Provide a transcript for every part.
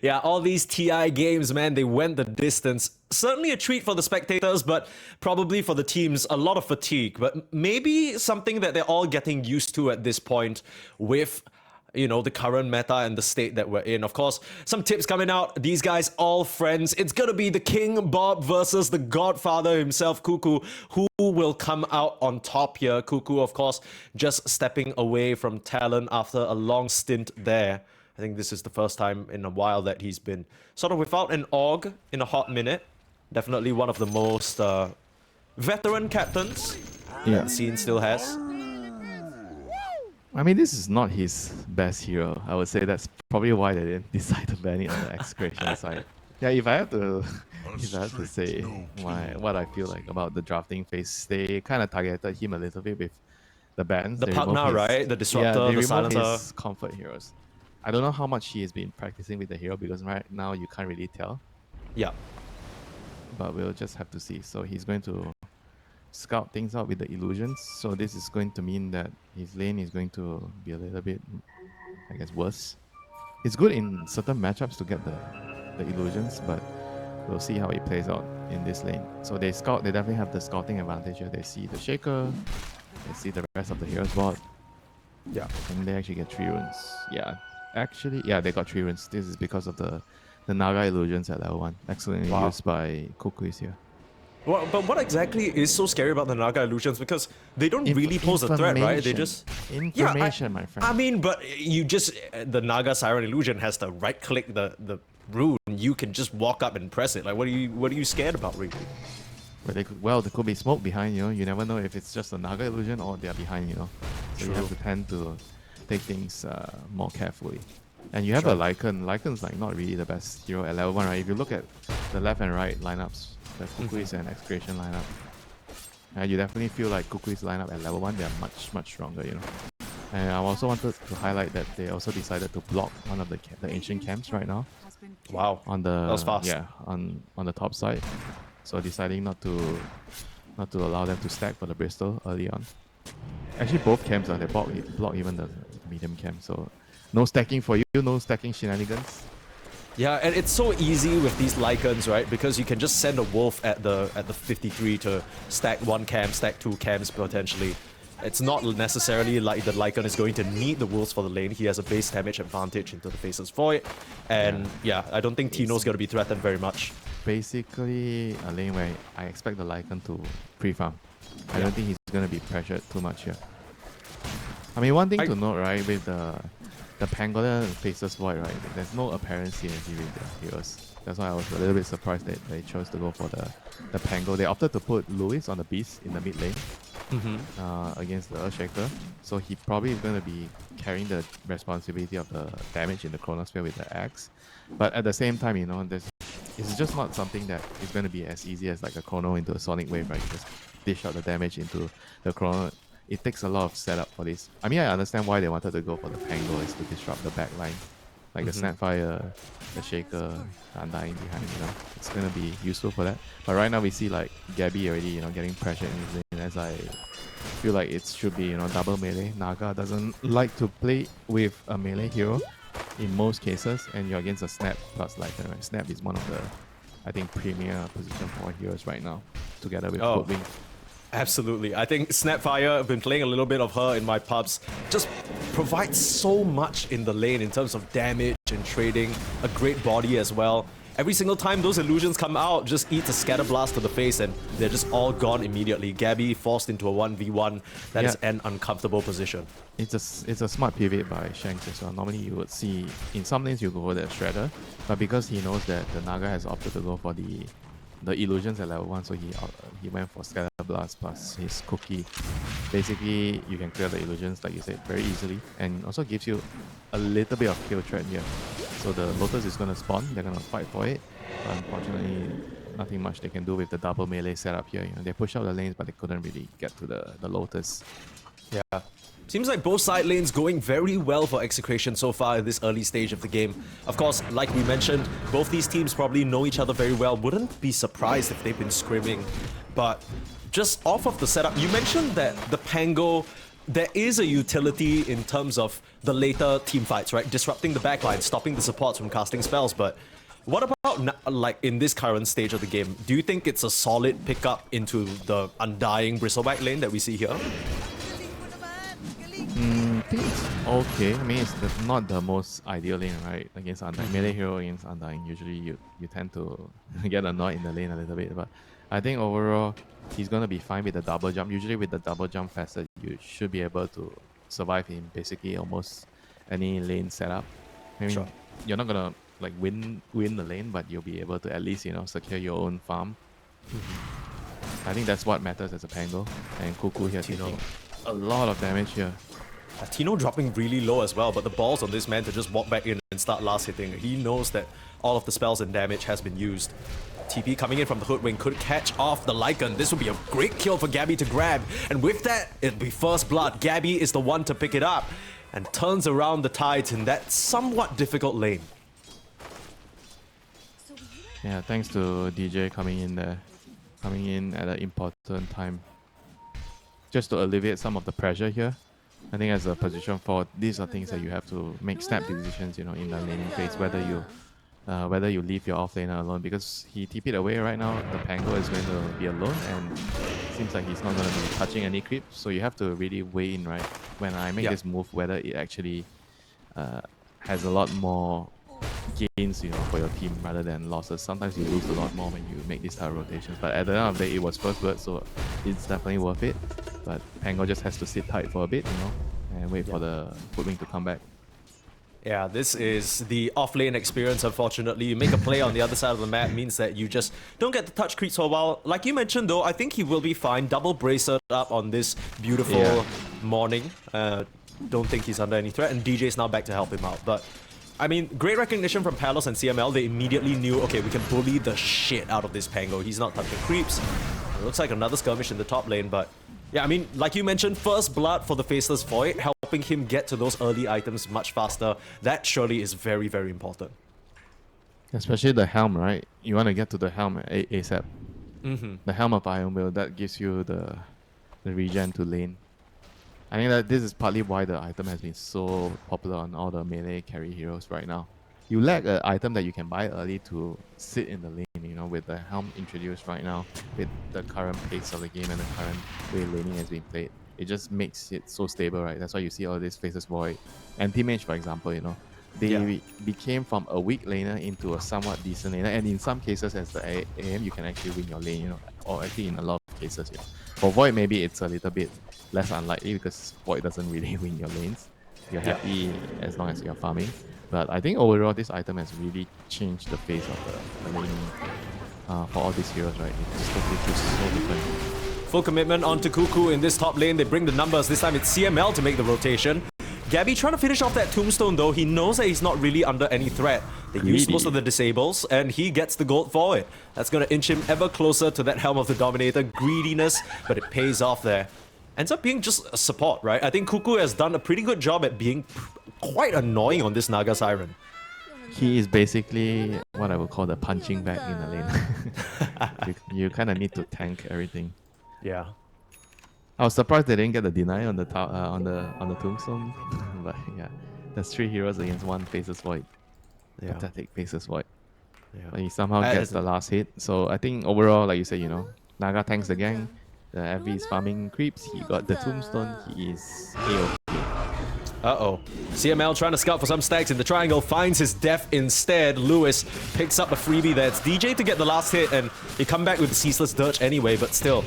Yeah, all these TI games, man, they went the distance. Certainly a treat for the spectators, but probably for the teams, a lot of fatigue. But maybe something that they're all getting used to at this point with, the current meta and the state that we're in. Of course, some tips coming out. These guys all friends. It's going to be the King Bob versus the Godfather himself, Kuku. Who will come out on top here? Kuku, of course, just stepping away from Talon after a long stint there. I think this is the first time in a while that he's been sort of without an AUG in a hot minute. Definitely one of the most veteran captains that the scene still has. I mean, this is not his best hero. I would say that's probably why they didn't decide to ban it on the Execration side. Yeah, if I have to say what I feel like about the drafting phase, they kind of targeted him a little bit with the bans. The Pugna, right? The Disruptor, the Silencer. His comfort heroes. I don't know how much he has been practicing with the hero because right now you can't really tell. Yeah. But we'll just have to see. So he's going to scout things out with the illusions. So this is going to mean that his lane is going to be a little bit, I guess, worse. It's good in certain matchups to get the illusions, but we'll see how it plays out in this lane. So they scout. They definitely have the scouting advantage here. They see the Shaker. They see the rest of the heroes board. Yeah. And they actually get 3 runes. Yeah. Actually, yeah, they got 3 runes. This is because of the Naga illusions at level 1. Excellently used by Kukuys here. Well, but what exactly is so scary about the Naga illusions? Because they don't really pose a threat, right? They just information, my friend. I mean, but you just the Naga Siren illusion has to right click the rune. You can just walk up and press it. Like, what are you scared about, really? Well, there could be smoke behind, You never know if it's just a Naga illusion or they're behind, So True. you have to tend to take things more carefully. And you have a Lycan. Lycan's like not really the best hero at level 1, right? If you look at the left and right lineups, the Kukuys and Execration lineup, you definitely feel like Kukuys lineup at level 1, they're much, much stronger, And I also wanted to highlight that they also decided to block one of the ancient camps right now. Wow. On the that was fast. Yeah, on the top side. So deciding not to allow them to stack for the Bristol early on. Actually, both camps they block even the medium camp. So no stacking for you, no stacking shenanigans. Yeah, and it's so easy with these Lycans, right? Because you can just send a wolf at the 53 to stack 1 camp, stack 2 camps potentially. It's not necessarily like the Lycan is going to need the wolves for the lane. He has a base damage advantage into the Faceless Void. And yeah, I don't think Tino's going to be threatened very much. Basically, a lane where I expect the Lycan to pre-farm. I don't think he's going to be pressured too much here. I mean, one thing to note, right, with the Pangolin and Faceless Void, right, there's no apparent synergy with the heroes. That's why I was a little bit surprised that they chose to go for the Pangol. They opted to put Lewis on the Beast in the mid lane against the Earthshaker. So he probably is going to be carrying the responsibility of the damage in the Chronosphere with the axe. But at the same time, it's just not something that is going to be as easy as like a Chrono into a Sonic Wave, right? You just dish out the damage into the Chrono. It takes a lot of setup for this. I mean, I understand why they wanted to go for the Pangol is to disrupt the backline. Like the Snapfire, the Shaker, the Undying behind, It's going to be useful for that. But right now we see like Gabby already, getting pressured in his lane, as I feel like it should be, double melee. Naga doesn't like to play with a melee hero in most cases, and you're against a Snap plus Lycan, right? Snap is one of the, I think, premier position for heroes right now, together with Woodwing. Absolutely. I think Snapfire, I've been playing a little bit of her in my pubs, just provides so much in the lane in terms of damage and trading, a great body as well. Every single time those illusions come out, just eats a Scatter Blast to the face and they're just all gone immediately. Gabby forced into a 1v1. That is an uncomfortable position. It's a smart pivot by Shanks as well. Normally you would see, in some lanes you go for the Shredder, but because he knows that the Naga has opted to go for the illusions at level 1, so he went for Scatter Blast plus his Cookie. Basically, you can clear the illusions, like you said, very easily, and also gives you a little bit of kill threat here. So the Lotus is going to spawn, they're going to fight for it. But unfortunately, nothing much they can do with the double melee setup here. They pushed out the lanes, but they couldn't really get to the Lotus. Yeah. Seems like both side lanes going very well for Execration so far in this early stage of the game. Of course, like we mentioned, both these teams probably know each other very well. Wouldn't be surprised if they've been scrimming. But just off of the setup, you mentioned that the Pango there is a utility in terms of the later team fights, right? Disrupting the backline, stopping the supports from casting spells, but what about, like, in this current stage of the game? Do you think it's a solid pickup into the undying Bristleback lane that we see here? I think it's okay. I mean, it's not the most ideal lane, right? Against Undying. Melee hero against Undying, usually you tend to get annoyed in the lane a little bit. But I think overall, he's going to be fine with the double jump. Usually with the double jump facet, you should be able to survive in basically almost any lane setup. I mean, you're not going to like win the lane, but you'll be able to at least, secure your own farm. I think that's what matters as a Pango. And Kuku here taking a lot of damage here. Tino dropping really low as well, but the balls on this man to just walk back in and start last hitting. He knows that all of the spells and damage has been used. TP coming in from the Hoodwing could catch off the Lycan. This would be a great kill for Gabby to grab. And with that, it'll be first blood. Gabby is the one to pick it up and turns around the tides in that somewhat difficult lane. Yeah, thanks to DJ coming in there. Coming in at an important time. Just to alleviate some of the pressure here. I think as a position forward, these are things that you have to make snap decisions, in the laning phase, whether you leave your offlaner alone, because he TP'd away right now. The Pango is going to be alone, and it seems like he's not going to be touching any creeps. So you have to really weigh in, right? When I make this move, whether it actually has a lot more gains, for your team rather than losses. Sometimes you lose a lot more when you make these type of rotations. But at the end of the day, it was first blood, so it's definitely worth it. But Pango just has to sit tight for a bit, and wait for the Hoodwing to come back. Yeah, this is the off-lane experience, unfortunately. You make a play on the other side of the map means that you just don't get to touch creeps for a while. Like you mentioned, though, I think he will be fine. Double bracer up on this beautiful morning. Don't think he's under any threat, and DJ's now back to help him out. But I mean, great recognition from Palos and CML. They immediately knew, okay, we can bully the shit out of this Pango. He's not touching creeps. It looks like another skirmish in the top lane, but yeah, I mean, like you mentioned, first blood for the Faceless Void, helping him get to those early items much faster. That surely is very, very important. Especially the Helm, right? You want to get to the Helm ASAP. The Helm of Iron Will, that gives you the regen to lane. I think that this is partly why the item has been so popular on all the melee carry heroes right now. You lack an item that you can buy early to sit in the lane, with the Helm introduced right now, with the current pace of the game and the current way laning has been played. It just makes it so stable, right? That's why you see all these Faceless Void. Anti-Mage, for example, they became from a weak laner into a somewhat decent laner, and in some cases as the AM, you can actually win your lane, or actually in a lot of cases, For Void, maybe it's a little bit less unlikely because Void doesn't really win your lanes. You're happy as long as you're farming. But I think overall, this item has really changed the face of the laning for all these heroes, right? It just totally feels so different. Full commitment onto Kuku in this top lane. They bring the numbers. This time it's CML to make the rotation. Gabby trying to finish off that tombstone though. He knows that he's not really under any threat. They use most of the disables and he gets the gold for it. That's going to inch him ever closer to that Helm of the Dominator. Greediness, but it pays off there. Ends up being just a support, right? I think Kuku has done a pretty good job at being quite annoying on this Naga Siren. He is basically what I would call the punching bag in the lane. you kind of need to tank everything. Yeah. I was surprised they didn't get the deny on the on the tombstone, but yeah, there's 3 heroes against 1 Faceless Void. Pathetic Faceless Void. But he somehow gets the last hit. So I think overall, like you said, Naga tanks the gang. The FV is farming creeps. He got the tombstone. He is A-OK. Uh-oh. CML trying to scout for some stacks in the triangle, finds his death instead. Lewis picks up a freebie there. It's DJ to get the last hit, and he come back with the Ceaseless Dirge anyway, but still.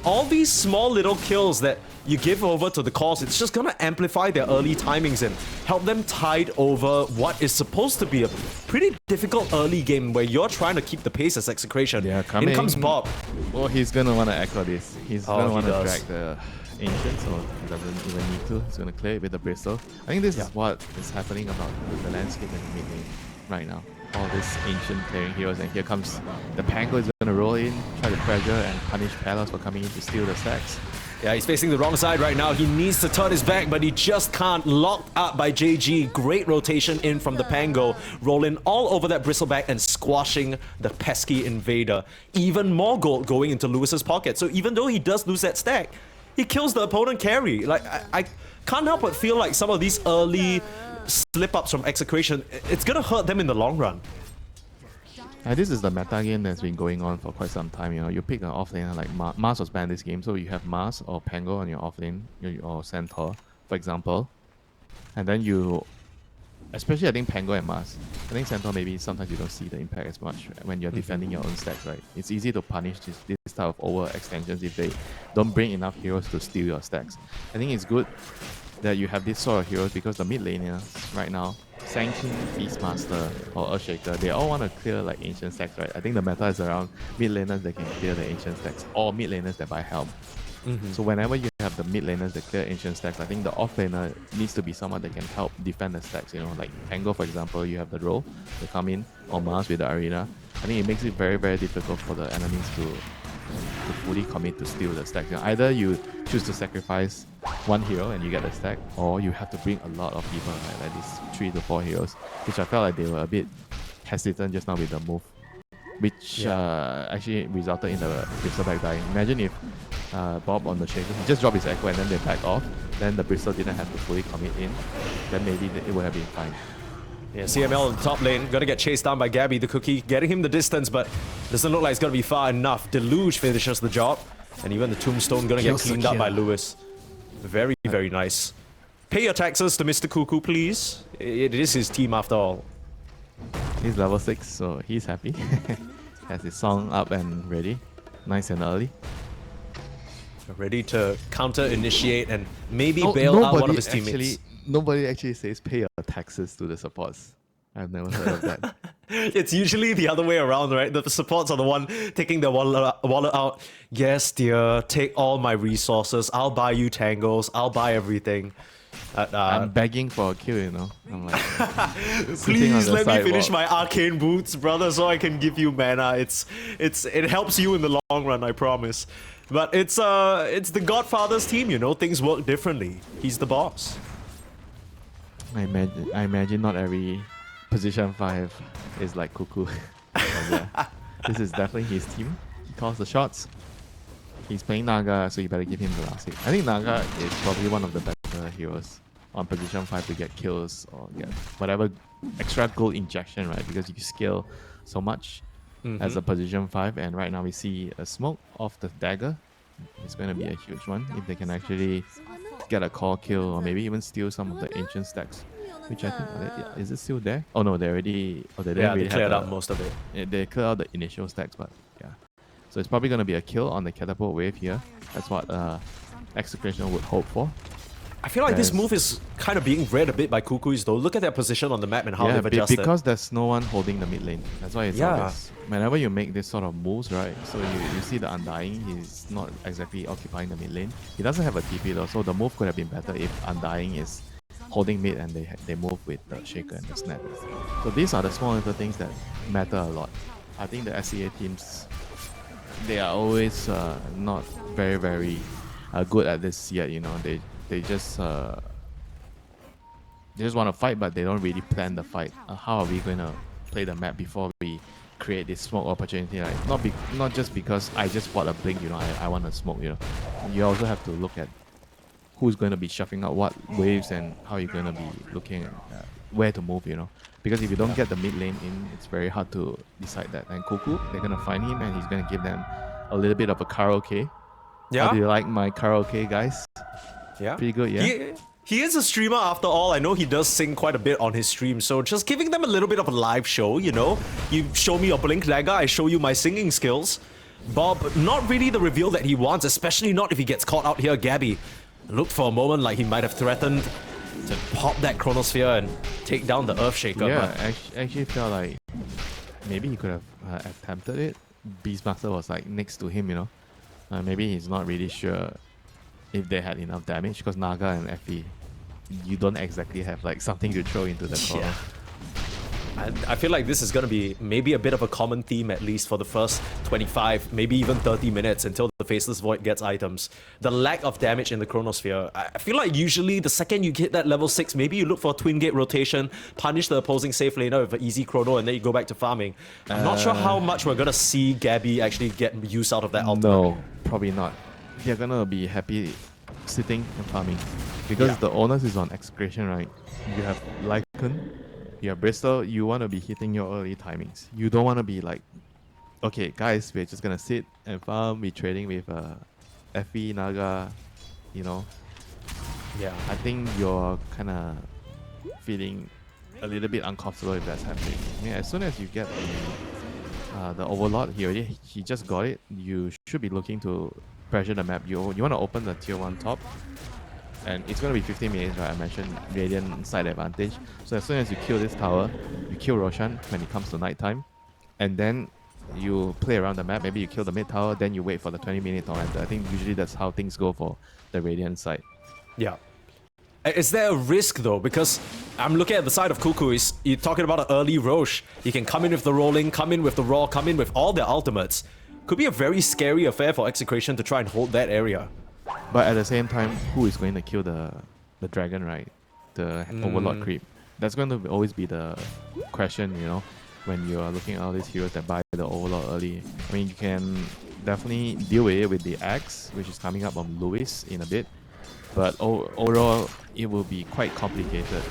All these small little kills that you give over to the cause, it's just gonna amplify their early timings and help them tide over what is supposed to be a pretty difficult early game where you're trying to keep the pace as Execration. Yeah, coming. In comes Bob. Well, he's gonna want to echo this. He's gonna want to drag the Ancient, so he doesn't even need to. He's gonna clear it with the Bristle. I think this is what is happening about the landscape in the mid lane right now. All this Ancient clearing heroes, and here comes the Pango is gonna roll in, try to pressure and punish Palos for coming in to steal the stacks. Yeah, he's facing the wrong side right now. He needs to turn his back, but he just can't. Locked up by JG. Great rotation in from the Pango. Rolling all over that Bristleback and squashing the pesky Invader. Even more gold going into Lewis's pocket. So even though he does lose that stack, he kills the opponent carry. Like, I can't help but feel like some of these early slip-ups from Execration, it's gonna hurt them in the long run. And this is the meta game that's been going on for quite some time. You know, you pick an offlaner like Mars was banned this game, so you have Mars or Pango on your offlane, or Centaur, for example, and then you, especially I think Pango and Mars, I think Centaur maybe sometimes you don't see the impact as much when you're defending your own stacks, right? It's easy to punish this type of overextensions if they don't bring enough heroes to steal your stacks. I think it's good that you have this sort of heroes because the mid laners right now, Sanction, Beastmaster, or Earthshaker, they all want to clear like ancient stacks, right? I think the meta is around mid laners that can clear the ancient stacks, or mid laners that buy helm. So whenever you have the mid laners that clear ancient stacks, I think the off laner needs to be someone that can help defend the stacks. You know, like Pango, for example, you have the role to come in, or Mars with the arena. I think it makes it very, very difficult for the enemies to fully commit to steal the stacks. You know, either you choose to sacrifice one hero and you get the stack, or you have to bring a lot of people, right? Like these 3 to 4 heroes, which I felt like they were a bit hesitant just now with the move, which actually resulted in the Bristleback dying. Imagine if Bob on the Shaker, he just dropped his echo and then they back off, then the Bristol didn't have to fully commit in, then maybe it would have been fine. Yeah, CML in the top lane, gonna get chased down by Gabby, the cookie, getting him the distance, but doesn't look like it's gonna be far enough. Deluge finishes the job, and even the Tombstone gonna get cleaned up by Lewis. Very, very nice. Pay your taxes to Mr. Cuckoo, please. It is his team after all. He's level 6, so he's happy. Has his song up and ready. Nice and early. Ready to counter-initiate and maybe bail out one of his teammates. Nobody actually says pay your taxes to the supports. I've never heard of that. It's usually the other way around, right? The supports are the one taking their wallet out. Yes, dear, take all my resources. I'll buy you tangles. I'll buy everything. I'm begging for a kill, you know. I'm like, please let me finish my arcane boots, brother, so I can give you mana. It helps you in the long run, I promise. But it's the Godfather's team, you know. Things work differently. He's the boss. I imagine not every position 5 is like Kuku. This is definitely his team. He calls the shots. He's playing Naga, so you better give him the last hit. I think Naga is probably one of the better heroes on position 5 to get kills or get whatever extra gold injection, right? Because you scale so much as a position 5, and right now we see a smoke off the dagger. It's going to be a huge one if they can actually get a core kill or maybe even steal some of the ancient stacks, which I think is it still there? Oh no, they already they cleared out most of it. Yeah, they cleared out the initial stacks, but yeah. So it's probably going to be a kill on the catapult wave here. That's what Execration would hope for. I feel like this move is kind of being read a bit by Kukuys though. Look at their position on the map and how they've adjusted. Because there's no one holding the mid lane. That's why it's obvious. Whenever you make this sort of moves, right? So you see the Undying, he's not exactly occupying the mid lane. He doesn't have a TP though, so the move could have been better if Undying is holding mid and they move with the Shaker and the Snap. So these are the small little things that matter a lot. I think the SEA teams, they are always not very, very good at this yet, you know. They just want to fight, but they don't really plan the fight. How are we going to play the map before we create this smoke opportunity? Like not just because I just bought a blink, you know, I want to smoke, you know. You also have to look at who's going to be shuffling out what waves and how you're going to be looking at where to move, you know. Because if you don't get the mid lane in, it's very hard to decide that. And Kuku, they're going to find him and he's going to give them a little bit of a karaoke. Yeah. How do you like my karaoke, guys? Yeah. Pretty good, yeah. He is a streamer after all. I know he does sing quite a bit on his stream, so just giving them a little bit of a live show, you know. You show me your blink dagger, I show you my singing skills. Bob, not really the reveal that he wants, especially not if he gets caught out here. Gabby looked for a moment like he might have threatened to pop that Chronosphere and take down the Earthshaker. Yeah, I actually felt like maybe he could have attempted it. Beastmaster was like next to him, you know. Maybe he's not really sure if they had enough damage, because Naga and Effie, you don't exactly have like something to throw into the corner. Yeah. I feel like this is going to be maybe a bit of a common theme, at least for the first 25, maybe even 30 minutes until the Faceless Void gets items. The lack of damage in the Chronosphere. I feel like usually the second you hit that level 6, maybe you look for a Twin Gate rotation, punish the opposing safe laner with an easy chrono, and then you go back to farming. I'm not sure how much we're going to see Gabby actually get use out of that ultimate. No, probably not. they're gonna be happy sitting and farming because the onus is on Execration, right? You have Lycan, you have Bristol. You want to be hitting your early timings. You don't want to be like, okay, guys, we're just gonna sit and farm. Be trading with FE Naga, you know. Yeah. I think you're kind of feeling a little bit uncomfortable if that's happening. I mean, as soon as you get the Overlord, he just got it. You should be looking to pressure the map. You want to open the tier 1 top, and it's going to be 15 minutes, right? I mentioned Radiant side advantage. So as soon as you kill this tower, you kill Roshan when it comes to nighttime, and then you play around the map. Maybe you kill the mid tower, then you wait for the 20-minute torrent. I think usually that's how things go for the Radiant side. Yeah. Is there a risk though? Because I'm looking at the side of Kukuys. You're talking about an early Roche. You can come in with the rolling, come in with the raw, come in with all their ultimates. Could be a very scary affair for Execration to try and hold that area. But at the same time, who is going to kill the dragon, right? The Overlord creep. That's going to always be the question, you know, when you are looking at all these heroes that buy the Overlord early. I mean, you can definitely deal with it with the Axe, which is coming up on Lewis in a bit. But overall, it will be quite complicated.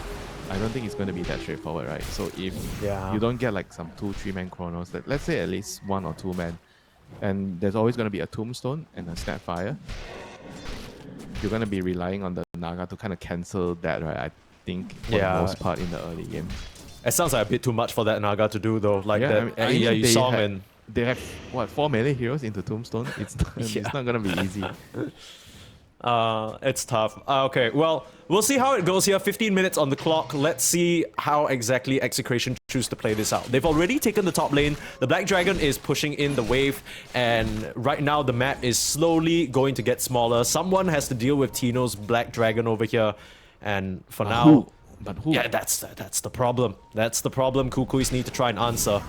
I don't think it's going to be that straightforward, right? So if you don't get like some 2-3 man chronos, let's say at least 1 or 2 men, and there's always going to be a Tombstone and a Snapfire, you're going to be relying on the Naga to kind of cancel that, right? I think for the most part in the early game. It sounds like a bit too much for that Naga to do though. Like you saw and they have what, 4 melee heroes into Tombstone? It's not going to be easy. It's tough. Okay, well, we'll see how it goes here. 15 minutes on the clock. Let's see how exactly Execration choose to play this out. They've already taken the top lane. The Black Dragon is pushing in the wave, and right now the map is slowly going to get smaller. Someone has to deal with Tino's Black Dragon over here, and for now... But who? Yeah, that's the problem. That's the problem Kukuys need to try and answer.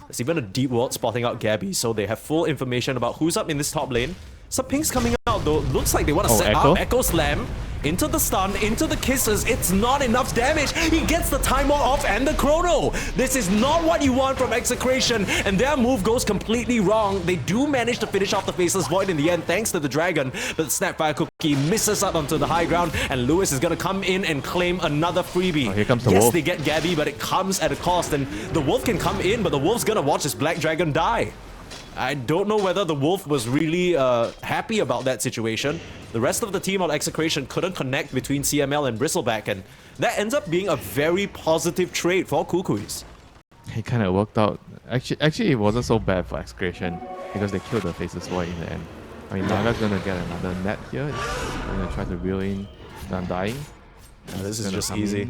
There's even a deep ward spotting out Gabby, so they have full information about who's up in this top lane. Some pings coming out though. Looks like they want to set up Echo Slam into the stun, into the kisses. It's not enough damage. He gets the timer off and the chrono. This is not what you want from Execration, and their move goes completely wrong. They do manage to finish off the Faceless Void in the end thanks to the Dragon, but the Snapfire Cookie misses up onto the high ground, and Lewis is going to come in and claim another freebie. Here comes the Wolf. Yes, they get Gabby, but it comes at a cost, and the Wolf can come in, but the Wolf's going to watch his Black Dragon die. I don't know whether the Wolf was really happy about that situation. The rest of the team on Execration couldn't connect between CML and Bristleback, and that ends up being a very positive trade for Kukuys. It kind of worked out. Actually, it wasn't so bad for Execration because they killed the Faceless Void in the end. I mean, Naga's gonna get another net here. He's gonna try to reel in Undying. This is just easy.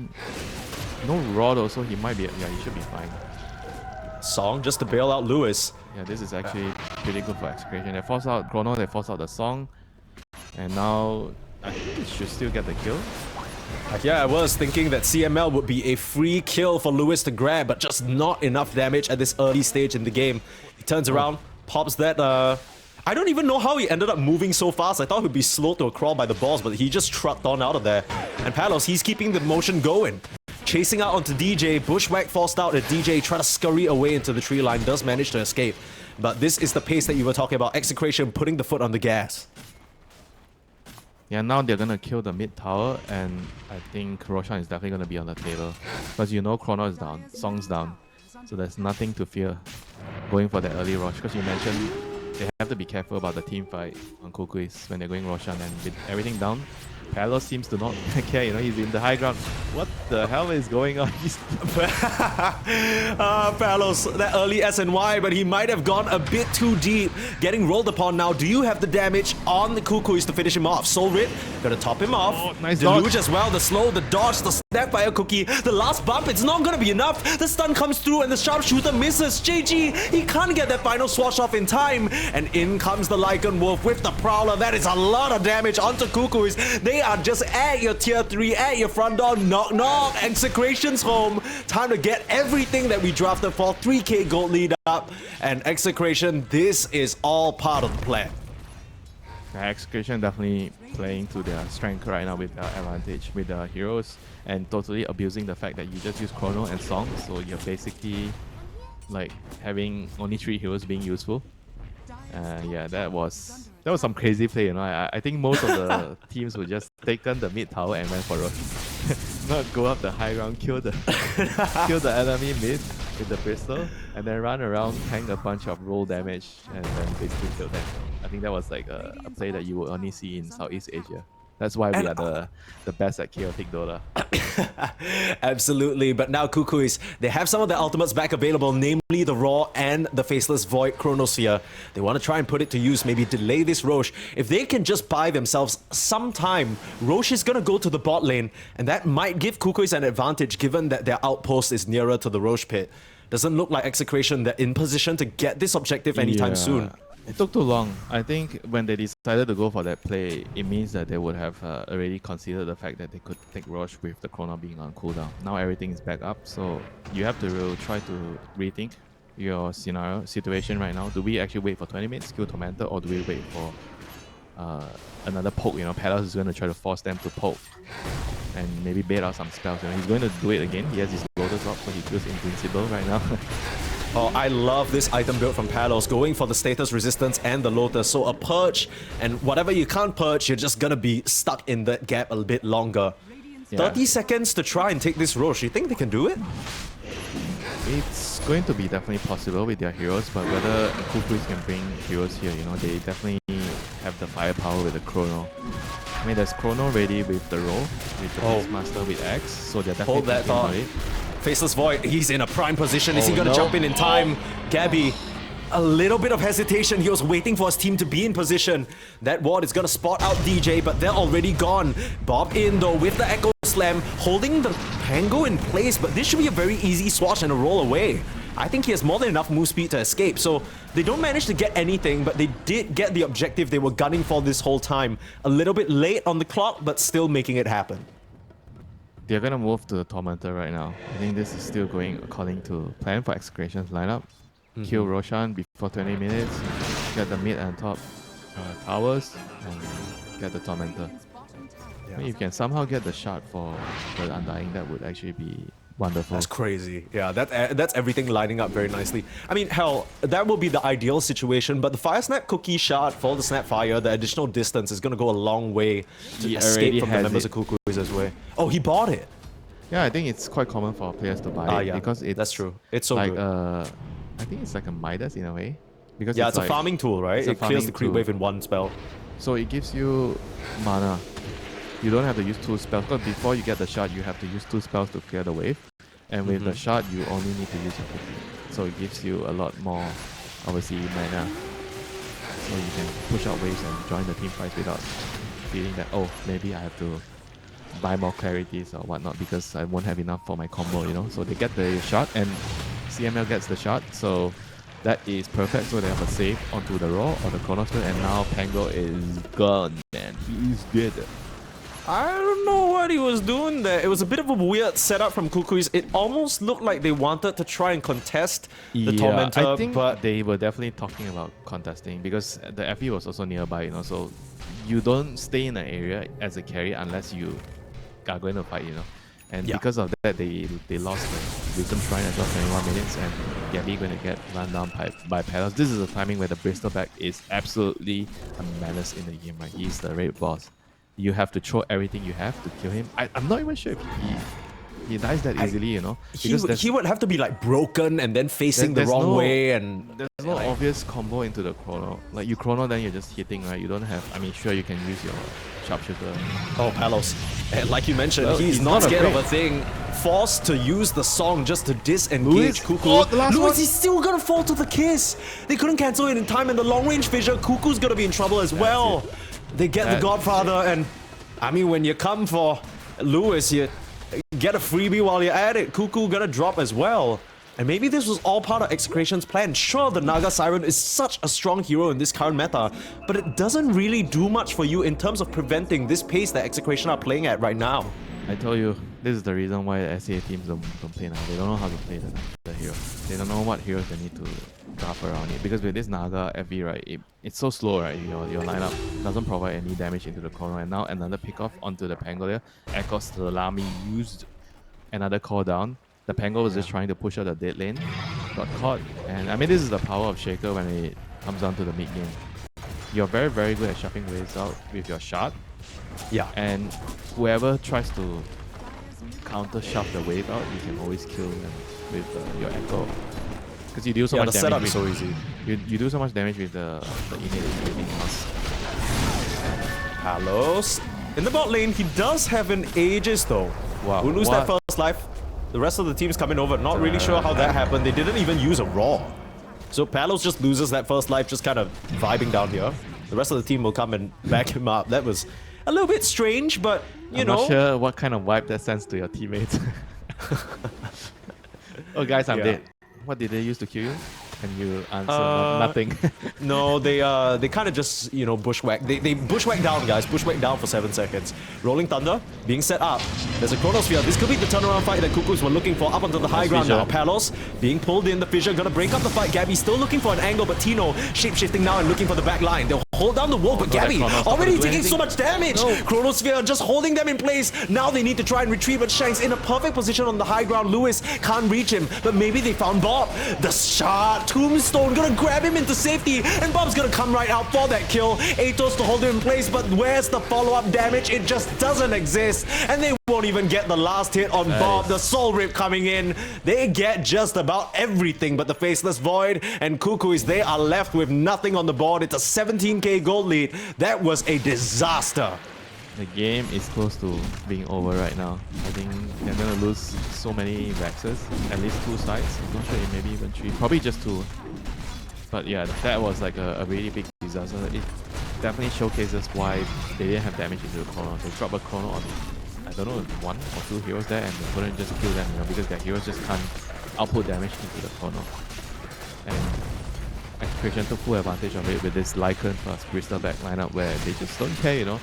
No Rod also, he might be... Yeah, he should be fine. Song just to bail out Lewis. Yeah, this is actually pretty good for Execration. They force out Chrono, they force out the Song. And now, I think it should still get the kill. Yeah, I was thinking that CML would be a free kill for Lewis to grab, but just not enough damage at this early stage in the game. He turns around, pops that... I don't even know how he ended up moving so fast. I thought he'd be slow to a crawl by the balls, but he just trucked on out of there. And Palos, he's keeping the motion going. Chasing out onto DJ, Bushwhack forced out at DJ, try to scurry away into the tree line, does manage to escape. But this is the pace that you were talking about, Execration putting the foot on the gas. Yeah, now they're gonna kill the mid tower, and I think Roshan is definitely gonna be on the table. Because you know Chrono is down, Song's down. So there's nothing to fear going for that early rush. Because you mentioned they have to be careful about the team fight on Kukuys when they're going Roshan, and with everything down, Palos seems to not care, you know, he's in the high ground. What the hell is going on? Palos, that early SNY, but he might have gone a bit too deep. Getting rolled upon now. Do you have the damage on the Kukuys to finish him off? Soulrit, gonna top him off. Oh, nice Deluge dodge. as well, the slow, the dodge, the Snapfire Cookie, the last bump, it's not gonna be enough. The stun comes through and the sharpshooter misses. JG, he can't get that final swash off in time. And in comes the Lycan Wolf with the Prowler. That is a lot of damage onto Kukuys. They are just at your tier 3, at your front door. Knock, knock. Execration's home. Time to get everything that we drafted for. 3k gold lead up. And Execration, this is all part of the plan. Execration definitely playing to their strength right now with advantage with the heroes, and totally abusing the fact that you just use Chrono and Song, so you're basically like having only 3 heroes being useful. Yeah, that was some crazy play, you know. I think most of the teams would just taken the mid tower and went for Rosh. Not go up the high ground, kill the enemy mid with the pistol, and then run around, tank a bunch of roll damage, and then basically kill them. I think that was like a play that you will only see in Southeast Asia. That's why we are the best at chaotic Dota. Absolutely, but now Kukuys, they have some of their ultimates back available, namely the Raw and the Faceless Void Chronosphere. They want to try and put it to use, maybe delay this Rosh. If they can just buy themselves some time, Rosh is going to go to the bot lane, and that might give Kukuys an advantage given that their outpost is nearer to the Rosh pit. Doesn't look like Execration they're in position to get this objective anytime soon. It took too long. I think when they decided to go for that play, it means that they would have already considered the fact that they could take Rosh with the Chrono being on cooldown. Now everything is back up, so you have to try to rethink your situation right now. Do we actually wait for 20 minutes, kill Tormentor, or do we wait for another poke? You know, Palos is going to try to force them to poke and maybe bait out some spells. You know, he's going to do it again. He has his Lotus Rock, so he feels invincible right now. Oh, I love this item build from Palos, going for the status resistance and the Lotus. So a purge, and whatever you can't purge, you're just gonna be stuck in that gap a bit longer. Yeah. 30 seconds to try and take this Rosh. You think they can do it? It's going to be definitely possible with their heroes, but whether Kukuys can bring heroes here, you know, they definitely have the firepower with the Chrono. I mean, there's Chrono ready with the roll, with the Beastmaster with X, so they're definitely thinking about it. Faceless Void, he's in a prime position. Is he gonna jump in time? Gabby, a little bit of hesitation. He was waiting for his team to be in position. That ward is gonna spot out DJ, but they're already gone. Bob in though with the Echo Slam, holding the Pango in place, but this should be a very easy swatch and a roll away. I think he has more than enough move speed to escape, so they don't manage to get anything, but they did get the objective they were gunning for this whole time. A little bit late on the clock, but still making it happen. They're gonna move to the Tormentor right now. I think this is still going according to plan for Execration's lineup. Kill Roshan before 20 minutes, get the mid and top towers, and get the Tormentor. Yeah. I mean, if you can somehow get the shot for the Undying, that would actually be wonderful. That's crazy. Yeah, that's everything lining up very nicely. I mean, hell, that will be the ideal situation, but the Fire Snap Cookie shot for the Snap Fire, the additional distance is going to go a long way to escape from the members of Kukuys' way. Oh, he bought it. Yeah, I think it's quite common for players to buy it because it's that's true. It's so like good. I think it's like a Midas in a way. Because it's like, a farming tool, right? It clears the creep wave in one spell. So it gives you mana. You don't have to use 2 spells, because before you get the shot, you have to use 2 spells to clear the wave. And with the shot, you only need to use your cookie. So it gives you a lot more, obviously, mana. So you can push out waves and join the team fight without feeling that, oh, maybe I have to buy more clarities or whatnot because I won't have enough for my combo, you know. So they get the shot and CML gets the shot. So that is perfect. So they have a save onto the Raw or the Chronosphere, and now Pango is gone, man. He is dead. I don't know what he was doing there. It was a bit of a weird setup from Kukuys. It almost looked like they wanted to try and contest the Tormentor, I think but they were definitely talking about contesting because the FE was also nearby, you know. So you don't stay in an area as a carry unless you are going to fight, you know. And because of that, they lost the Wisdom Shrine as well, 21 minutes, and Gabby going to get run down by Palos. This is the timing where the Bristleback is absolutely a menace in the game, right? He's the raid boss. You have to throw everything you have to kill him. I'm not even sure if he dies that easily, you know. He would have to be like broken and then facing the wrong way, and there's no obvious combo into the Chrono. Like you Chrono, then you're just hitting, right? You don't have. I mean, sure you can use your sharpshooter. Oh, Palos, and like you mentioned, he's not scared of a thing. Forced to use the song just to disengage Kuku. Lewis is still gonna fall to the kiss. They couldn't cancel it in time, and the long range fissure, Kuku's gonna be in trouble as well. They get the Godfather, and I mean, when you come for Lewis, you get a freebie while you're at it. Kuku gonna drop as well. And maybe this was all part of Execration's plan. Sure, the Naga Siren is such a strong hero in this current meta, but it doesn't really do much for you in terms of preventing this pace that Execration are playing at right now. I told you, this is the reason why the SEA teams don't play now. They don't know how to play the hero. They don't know what heroes they need to draft around it. Because with this Naga FV, right, it's so slow, right? Your lineup doesn't provide any damage into the Chrono. And now another pickoff onto the Pangolier. Echo Salami used another call down. The Pango was just trying to push out the dead lane. Got caught. And I mean, this is the power of Shaker when comes down to the mid game. You're very, very good at shuffling waves out with your shard. Yeah. And whoever tries to counter shove the wave out, you can always kill them with your echo. Because you do so much the damage. setup is so easy. You do so much damage with the innate shielding mask. Palos in the bot lane. He does have an Aegis though. Wow. We'll lose that first life. The rest of the team's coming over. Not really sure how that happened. They didn't even use a Raw. So Palos just loses that first life, just kind of vibing down here. The rest of the team will come and back him up. That was a little bit strange, but you know. I'm not sure what kind of vibe that sends to your teammates. Oh guys, I'm dead. What did they use to kill you? And you answer nothing. No, they kind of just, you know, bushwhack. They bushwhack down, guys. Bushwhack down for 7 seconds. Rolling Thunder being set up. There's a Chronosphere. This could be the turnaround fight that Kukuys were looking for up onto the high ground now. Palos being pulled in. The Fissure gonna break up the fight. Gabby still looking for an angle, but Tino shape-shifting now and looking for the back line. They'll hold down the wolf, but Gabby already taking so much damage. Chronosphere just holding them in place. Now they need to try and retreat, but Shank's in a perfect position on the high ground. Lewis can't reach him, but maybe they found Bob. The shard. Tombstone gonna grab him into safety, and Bob's gonna come right out for that kill. Atos to hold him in place, but where's the follow-up damage? It just doesn't exist, and they won't even get the last hit on Bob. The Soul Rip coming in. They get just about everything but the Faceless Void, and Kukuys, they are left with nothing on the board. It's a 17k gold lead. That was a disaster. The game is close to being over right now. I think they're gonna lose so many Rexes, at least 2 sides. I'm not sure, maybe even 3, probably just 2. But yeah, that was like a really big disaster. It definitely showcases why they didn't have damage into the chrono. They dropped a chrono on, I don't know, 1 or 2 heroes there, and they couldn't just kill them, you know, because their heroes just can't output damage into the chrono. And Execration took full advantage of it with this Lycan plus Bristol back lineup where they just don't care, you know.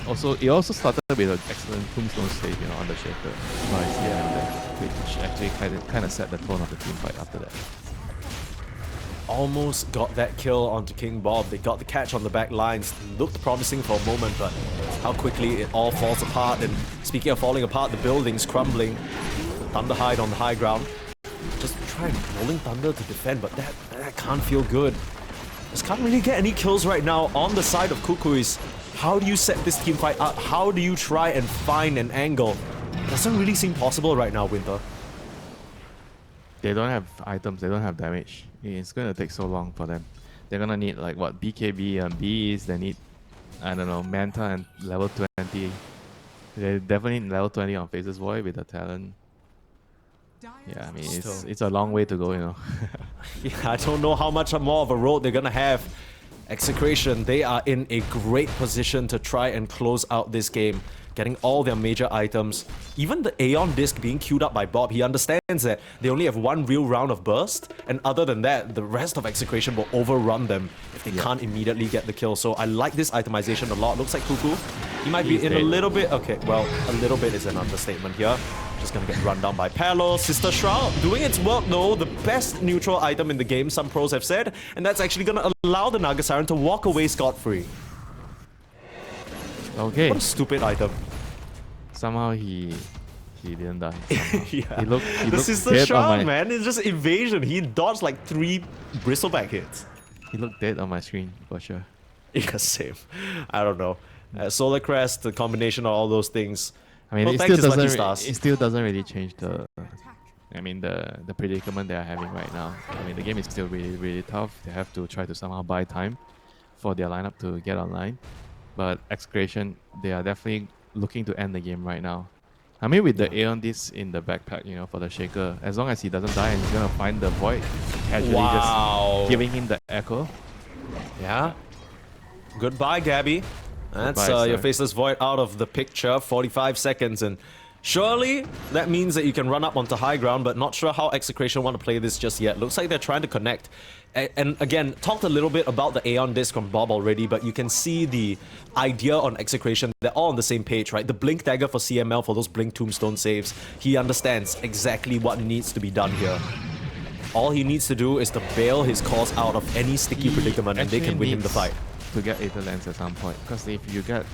It also started with an excellent Tombstone save, you know, on the Shaker twice here and there, which actually kind of set the tone of the team fight after that. Almost got that kill onto King Bob. They got the catch on the back lines. Looked promising for a moment, but how quickly it all falls apart. And speaking of falling apart, the building's crumbling. Thunder Hide on the high ground. Just trying Rolling Thunder to defend, but that can't feel good. Just can't really get any kills right now on the side of Kukuys. How do you set this team fight up? How do you try and find an angle? Doesn't really seem possible right now, Winter. They don't have items, they don't have damage. It's gonna take so long for them. They're gonna need like what, BKB and Bs, they need, I don't know, Manta and level 20. They definitely need level 20 on Faceless Void with the talent. Yeah, I mean, it's a long way to go, you know. Yeah, I don't know how much more of a road they're gonna have. Execration, they are in a great position to try and close out this game, getting all their major items. Even the Aeon Disc being queued up by Bob, he understands that they only have 1 real round of burst, and other than that, the rest of Execration will overrun them if they can't immediately get the kill. So I like this itemization a lot. Looks like Kuku, he might be in a little bit... Okay, well, a little bit is an understatement here. Just gonna get run down by Palos. Sister Shroud doing its work though. The best neutral item in the game, some pros have said, and that's actually gonna allow the Naga Siren to walk away scot-free. Okay. What a stupid item. Somehow he didn't die. Yeah. He looked the Sister Shroud, man, it's just evasion. He dodged like 3 bristleback hits. He looked dead on my screen, for sure. Yeah, same. I don't know. Solar Crest, the combination of all those things. I mean, well, it still doesn't really change the predicament they are having right now. I mean, the game is still really, really tough. They have to try to somehow buy time for their lineup to get online. But Execration, they are definitely looking to end the game right now. I mean, with the Aeon Disc in the backpack, you know, for the Shaker, as long as he doesn't die and he's gonna find the Void, casually just giving him the echo. Yeah. Goodbye, Gabby. That's your Faceless Void out of the picture. 45 seconds, and surely that means that you can run up onto high ground, but not sure how Execration want to play this just yet. Looks like they're trying to connect. And again, talked a little bit about the Aeon Disc from Bob already, but you can see the idea on Execration. They're all on the same page, right? The Blink Dagger for CML for those Blink Tombstone saves. He understands exactly what needs to be done here. All he needs to do is to bail his cause out of any sticky predicament, and they can win him the fight. To get Aether Lens at some point, because if you get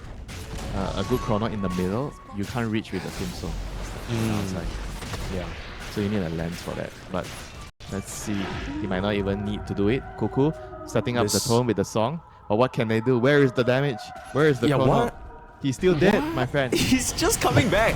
a good chrono in the middle, you can't reach with the Tombstone outside. Yeah. So you need a lens for that. But Let's see. He might not even need to do it. Kuku setting up the This- tone with the song. But what can they do? Where is the damage? Where is the Yeah, chrono? what? He's still dead, my friend. He's just coming back.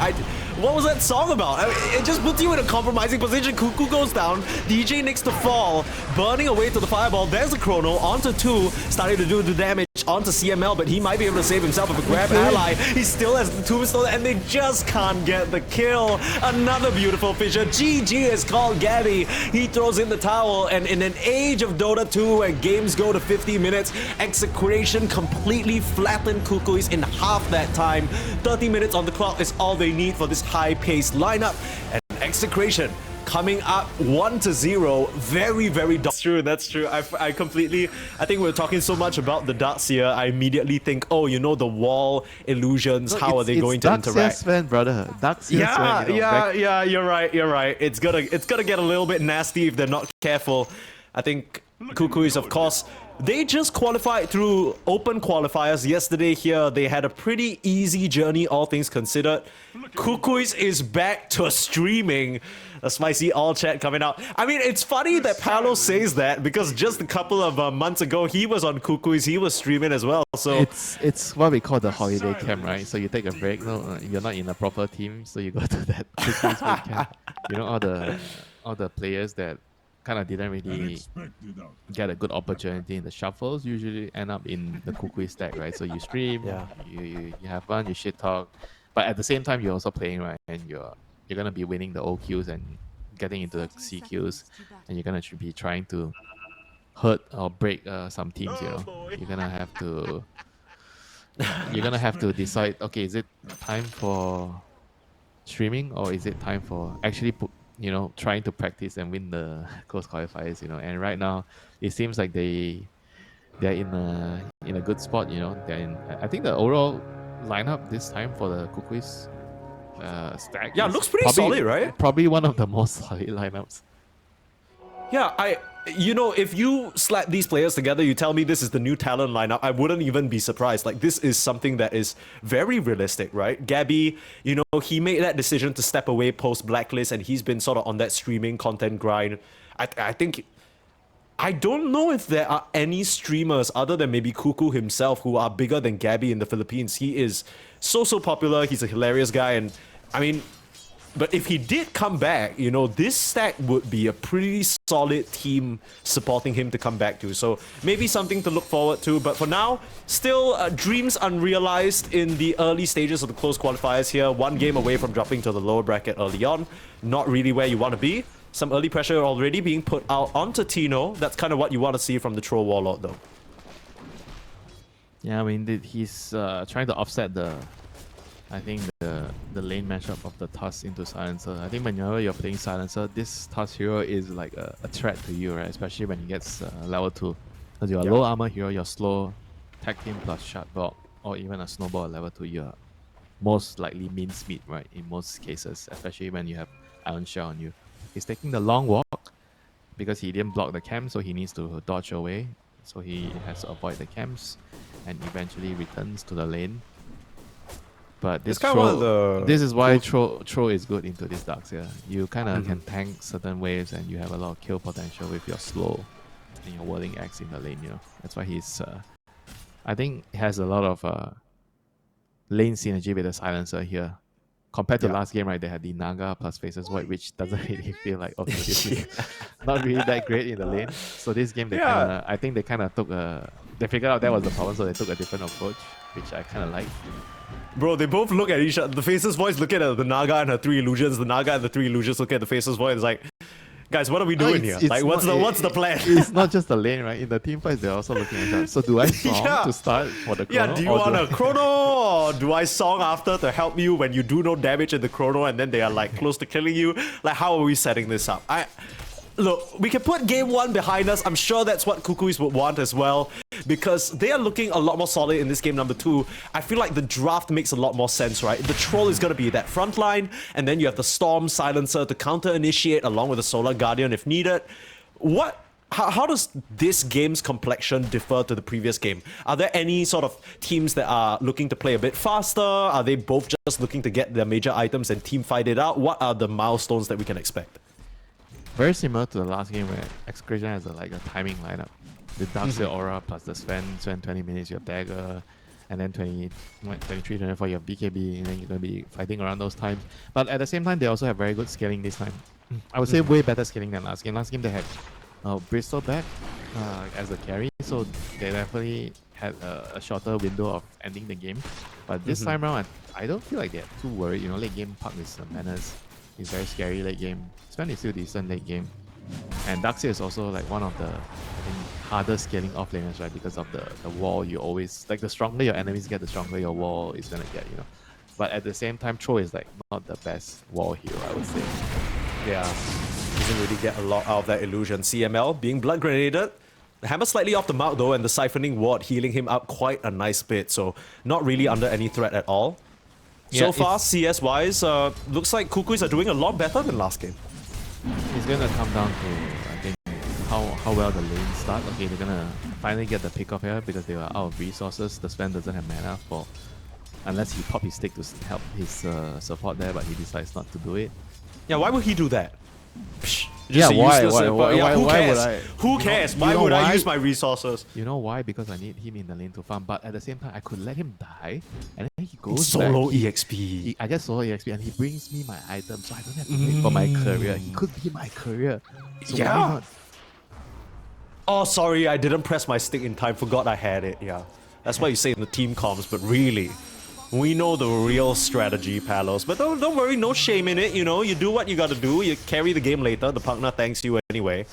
What was that song about? I mean, it just puts you in a compromising position. Kuku goes down. DJ nicks the fall, burning away to the fireball. There's the chrono onto 2, starting to do the damage onto CML, but he might be able to save himself with a grab ally. He still has the tombstone, and they just can't get the kill. Another beautiful fissure. GG is called Gabby. He throws in the towel, and in an age of Dota 2 where games go to 50 minutes, Execration completely flattened Kukuys in half that time. 30 minutes on the clock is all they need for this high-paced lineup, and Execration coming up 1-0. Very, very dark. That's true. I completely... I think we're talking so much about the Darkseer. I immediately think, oh, you know, the wall illusions, No, how are they going to interact? Sven, brother. Darkseer Yeah, Sven, yeah, you're right. It's gonna get a little bit nasty if they're not careful. I think Kukuys, of course, they just qualified through open qualifiers yesterday here. They had a pretty easy journey, all things considered. Kukuys is back to streaming. A spicy all chat coming out. I mean, it's funny that Paolo says that because just a couple of months ago, he was on Kukuys, he was streaming as well. So it's what we call the holiday camp, right? So you take a break. No, you're not in a proper team, so you go to that Kukuys break camp. You know, all the players that kind of didn't really get a good opportunity in the shuffles usually end up in the Kukuys stack, right? So you stream, Yeah. you have fun, you shit talk, but at the same time you're also playing, right? And you're gonna be winning the O queues and getting into the C queues, and you're gonna be trying to hurt or break some teams. You know, you're gonna have to decide. Okay, is it time for streaming or is it time for actually trying to practice and win the close qualifiers? You know, and right now it seems like they're in a good spot. You know, I think the overall lineup this time for the Kukuys stack. Yeah, looks pretty solid, right? Probably one of the most solid lineups. Yeah, if you slap these players together, you tell me this is the new talent lineup, I wouldn't even be surprised. Like, this is something that is very realistic, right? Gabby, he made that decision to step away post Blacklist, and he's been sort of on that streaming content grind. I don't know if there are any streamers other than maybe Kuku himself who are bigger than Gabby in the Philippines. He is so popular. He's a hilarious guy, and I mean, but if he did come back, this stack would be a pretty solid team supporting him to come back to. So maybe something to look forward to. But for now, still dreams unrealized in the early stages of the close qualifiers here. One game away from dropping to the lower bracket early on. Not really where you want to be. Some early pressure already being put out onto Tino. That's kind of what you want to see from the Troll Warlord, though. Yeah, I mean, he's trying to offset the lane matchup of the Tusk into Silencer. I think whenever you're playing Silencer, this Tusk hero is like a threat to you, right? Especially when he gets level 2. Because you're a low armor hero, you're slow, tag team plus shot block, or even a snowball at level 2, you're most likely mincemeat, right? In most cases, especially when you have Iron Shell on you. He's taking the long walk because he didn't block the camp, so he needs to dodge away. So he has to avoid the camps and eventually returns to the lane. But this this is why Troll is good into this Darkseer. You kind of can tank certain waves and you have a lot of kill potential with your slow and your whirling axe in the lane. That's why he's. I think he has a lot of lane synergy with the Silencer here. Compared to last game, right, they had the Naga plus Faces Void, which doesn't really feel like obviously not really that great in the lane. So this game, I think they kind of took they figured out that was the problem, so they took a different approach, which I kind of like. Bro, they both look at each other. The Faces Voice look at the Naga and her 3 illusions. The Naga and the 3 illusions look at the Faces Voice. It's like, guys, what are we doing here? Like, what's the plan? It's not just the lane, right? In the team fights, they're also looking at that. So do I song to start for the chrono? Yeah, do you want a chrono, or do I song after to help you when you do no damage in the chrono and then they are like close to killing you? Like, how are we setting this up? Look, we can put game 1 behind us. I'm sure that's what Kukuys would want as well, because they are looking a lot more solid in this game number 2. I feel like the draft makes a lot more sense, right? The Troll is going to be that front line, and then you have the Storm Silencer to counter-initiate along with the Solar Guardian if needed. How does this game's complexion differ to the previous game? Are there any sort of teams that are looking to play a bit faster? Are they both just looking to get their major items and team fight it out? What are the milestones that we can expect? Very similar to the last game where Execration has like a timing lineup. The Darkseid Aura plus the Sven 20 minutes, your Dagger, and then 23, 24, you have BKB, and then you're going to be fighting around those times. But at the same time, they also have very good scaling this time. I would say way better scaling than last game. Last game they had Bristol back as the carry, so they definitely had a shorter window of ending the game. But this time around, I don't feel like they're too worried. You know, late game Puck is menace. It's very scary late game. Sven is still decent late game. And Darkseid is also like one of the, I think, harder scaling offlaners, right? Because of the wall, you always, like the stronger your enemies get, the stronger your wall is gonna get, you know. But at the same time, Tro is like not the best wall hero, I would say. Yeah, doesn't really get a lot out of that illusion. CML being blood grenaded. The hammer slightly off the mark though, and the siphoning ward healing him up quite a nice bit. So not really under any threat at all. Yeah, so far, CS-wise, looks like Kukuys are doing a lot better than last game. It's gonna come down to, I think, how well the lanes start. Okay, they're gonna finally get the pick off here because they were out of resources. The Sven doesn't have mana for, unless he pop his stick to help his support there, but he decides not to do it. Yeah, why would he do that? Yeah, why? Who cares? Would I? Who cares? Why would I use my resources? You know why? Because I need him in the lane to farm. But at the same time, I could let him die, and then he goes solo back. EXP. I get solo EXP, and he brings me my item, so I don't have to wait for my career. He could be my career. So why not? Oh, sorry, I didn't press my stick in time. Forgot I had it. Yeah, that's why you say in the team comms. But really, we know the real strategy, Palos. But don't worry, no shame in it. You know, you do what you gotta do. You carry the game later. The partner thanks you anyway.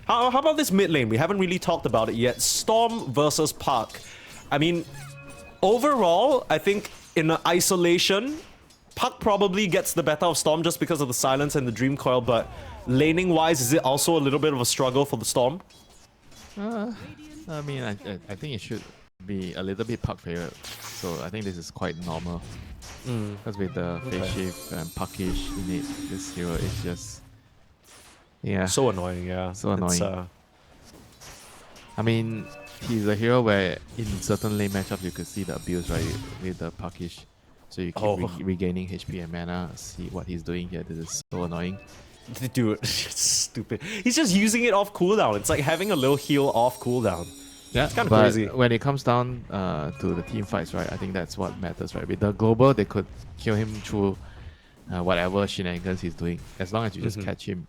How about this mid lane? We haven't really talked about it yet. Storm versus Puck. I mean, overall, I think in isolation, Puck probably gets the better of Storm just because of the silence and the Dream Coil. But laning-wise, is it also a little bit of a struggle for the Storm? I mean, I think it should be a little bit Puck favorite. So I think this is quite normal. Because with the face shift and Puckish innate, this hero is just... Yeah. So annoying, yeah. So annoying. I mean, he's a hero where in certain lane matchups you could see the abuse, right? With the Puckish. So you keep regaining HP and mana. See what he's doing here. This is so annoying. Dude, it's stupid. He's just using it off cooldown. It's like having a little heal off cooldown. Yeah, it's kind of but crazy. When it comes down to the team fights, right, I think that's what matters, right? With the global, they could kill him through whatever shenanigans he's doing. As long as you just catch him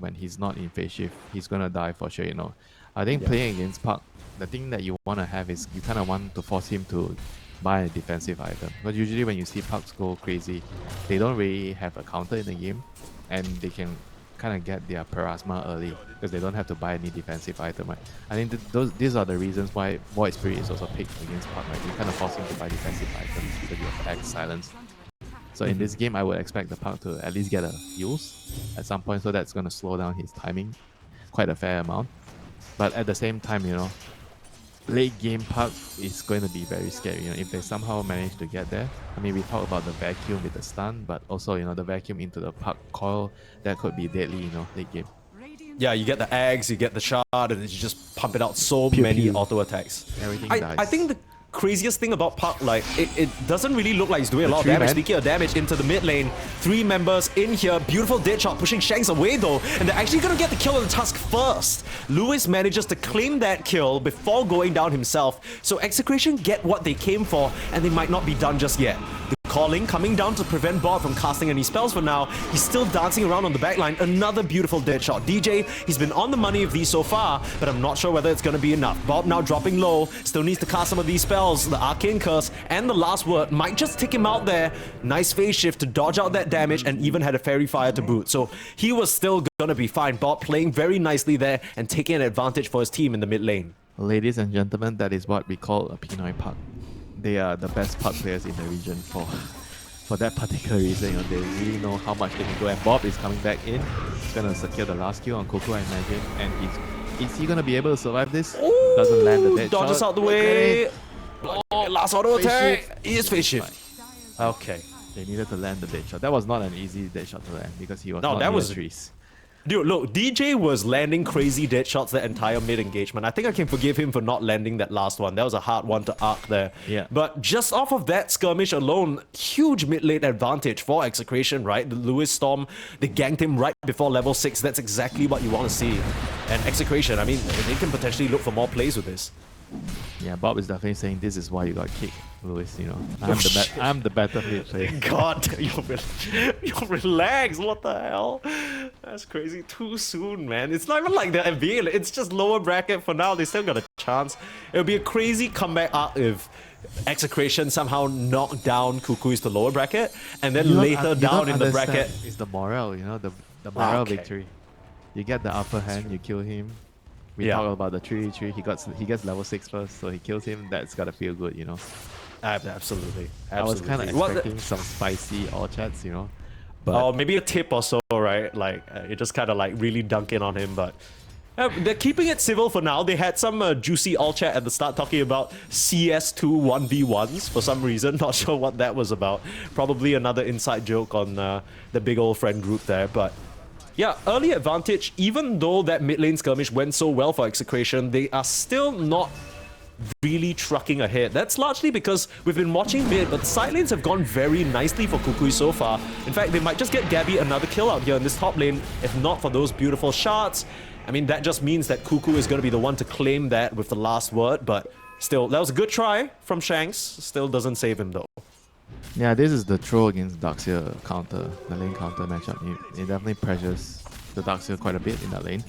when he's not in phase shift, he's gonna die for sure, you know. I think playing against Puck, the thing that you want to have is you kind of want to force him to buy a defensive item. But usually when you see Pucks go crazy, they don't really have a counter in the game, and they can kind of get their Parasma early because they don't have to buy any defensive item, right? I think these are the reasons why Void Spirit is also picked against Puck, right? You kind of force him to buy defensive items because you have X silence. So in this game, I would expect the Puck to at least get a use at some point, so that's going to slow down his timing quite a fair amount. But at the same time, you know, late game Puck is going to be very scary. You know, if they somehow manage to get there. I mean, we talk about the vacuum with the stun, but also, you know, the vacuum into the Puck coil, that could be deadly, you know, late game. Yeah, you get the eggs, you get the shard, and you just pump it out so many auto attacks. Everything dies. I think the craziest thing about Puck, like, it doesn't really look like he's doing a lot of damage. Sneaky damage into the mid lane. 3 members in here. Beautiful dead shot pushing Shanks away though. And they're actually gonna get the kill on the Tusk first. Lewis manages to claim that kill before going down himself. So Execration get what they came for, and they might not be done just yet. Calling coming down to prevent Bob from casting any spells for now. He's still dancing around on the backline. Another beautiful dead shot. DJ, he's been on the money of these so far, but I'm not sure whether it's going to be enough. Bob now dropping low, still needs to cast some of these spells. The Arcane Curse and the Last Word might just tick him out there. Nice phase shift to dodge out that damage and even had a Fairy Fire to boot. So he was still going to be fine. Bob playing very nicely there and taking an advantage for his team in the mid lane. Ladies and gentlemen, that is what we call a Pinoy Puck. They are the best Puck players in the region for that particular reason. You know, they really know how much they can go. And Bob is coming back in. He's gonna secure the last kill on Kukuys, I imagine. And is he gonna be able to survive this? Ooh, doesn't land the dead dodges shot. out the way. Last auto attack. Shift. He is face shift. Okay. They needed to land the dead shot. That was not an easy dead shot to land because he was No, not that near was the trees. Dude, look, DJ was landing crazy dead shots that entire mid engagement. I think I can forgive him for not landing that last one. That was a hard one to arc there. Yeah. But just off of that skirmish alone, huge mid lane advantage for Execration, right? The Lewis Storm, they ganked him right before level 6. That's exactly what you want to see. And Execration, I mean, they can potentially look for more plays with this. Yeah, Bob is definitely saying this is why you got kicked, Lewis. You know, Oh, I'm the better mid player. God, you relax. What the hell? That's crazy. Too soon, man. It's not even like they're NBA. It's just lower bracket for now. They still got a chance. It would be a crazy comeback arc if Execration somehow knocked down Kukuys to lower bracket and then later down in the bracket. It's the morale, you know, the morale Okay. victory. You get the upper hand, you kill him. We Yeah. talk about the 3-3. He gets level 6 first, so he kills him. That's gotta feel good, you know. Absolutely. I was kind of What the- expecting some spicy all chats, you know. But Oh, maybe a tip or so, right? Like, you just kind of like really dunk in on him, but they're keeping it civil for now. They had some juicy all chat at the start talking about CS2 1v1s for some reason. Not sure what that was about. Probably another inside joke on the big old friend group there, but yeah, early advantage. Even though that mid lane skirmish went so well for Execration, they are still not really trucking ahead. That's largely because we've been watching mid, but the side lanes have gone very nicely for Kukuys so far. In fact, they might just get Gabby another kill out here in this top lane, if not for those beautiful shots. I mean, that just means that Kuku is going to be the one to claim that with the last word, but still, that was a good try from Shanks. Still doesn't save him though. yeah, this is the throw against Darkseer counter, the lane counter matchup. It definitely pressures the Darkseer quite a bit in that lane.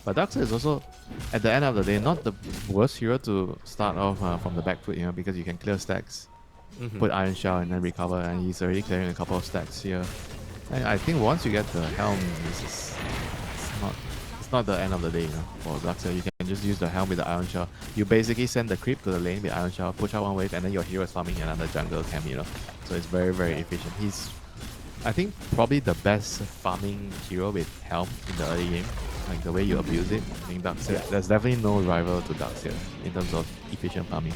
But Darkseer is also, at the end of the day, not the worst hero to start off from the back foot, you know, because you can clear stacks, put Iron Shell and then recover, and he's already clearing a couple of stacks here. And I think once you get the helm, it's not the end of the day, you know, for Darkseer. You can just use the helm with the Iron Shell. You basically send the creep to the lane with Iron Shell, push out one wave, and then your hero is farming another jungle camp, you know. So it's very, very efficient. He's, I think, probably the best farming hero with helm in the early game. Like the way you abuse it, I think Darkseer, there's definitely no rival to Darkseer in terms of efficient farming.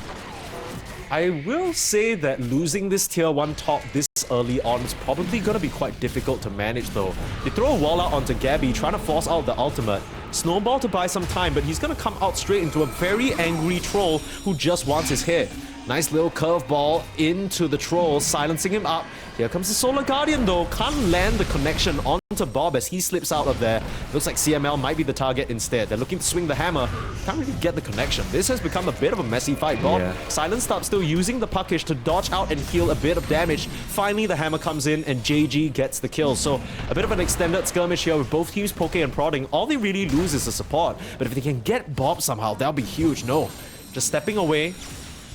I will say that losing this tier 1 top this early on is probably going to be quite difficult to manage though. They throw a wall out onto Gabby, trying to force out the ultimate. Snowball to buy some time, but he's going to come out straight into a very angry troll who just wants his hit. Nice little curveball into the troll, silencing him up. Here comes the Solar Guardian though. Can't land the connection onto Bob as he slips out of there. Looks like CML might be the target instead. They're looking to swing the hammer. Can't really get the connection. This has become a bit of a messy fight. Bob, Silence Top still using the puckish to dodge out and heal a bit of damage. Finally, the hammer comes in and JG gets the kill. So a bit of an extended skirmish here with both teams poking and prodding. All they really lose is the support. But if they can get Bob somehow, that'll be huge. No, just stepping away.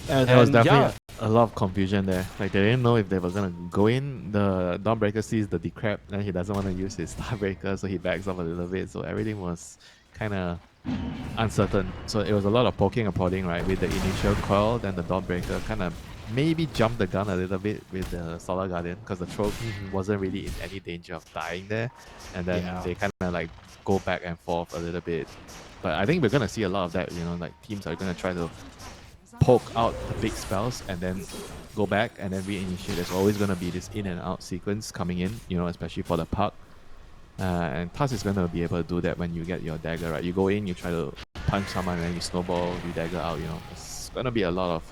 And there was definitely a lot of confusion there. Like, they didn't know if they were gonna go in. The Dawnbreaker sees the decrep, and he doesn't want to use his Starbreaker, so he backs off a little bit. So everything was kind of uncertain. So it was a lot of poking and prodding, right? With the initial coil, then the Dawnbreaker kind of maybe jumped the gun a little bit with the Solar Guardian, because the troll wasn't really in any danger of dying there. And then they kind of like go back and forth a little bit. But I think we're gonna see a lot of that, you know, like teams are gonna try to poke out the big spells and then go back and then reinitiate. There's always going to be this in and out sequence coming in, you know, especially for the puck. And Tusk is going to be able to do that when you get your dagger, right? You go in, you try to punch someone, and then you snowball, you dagger out, you know. It's going to be a lot of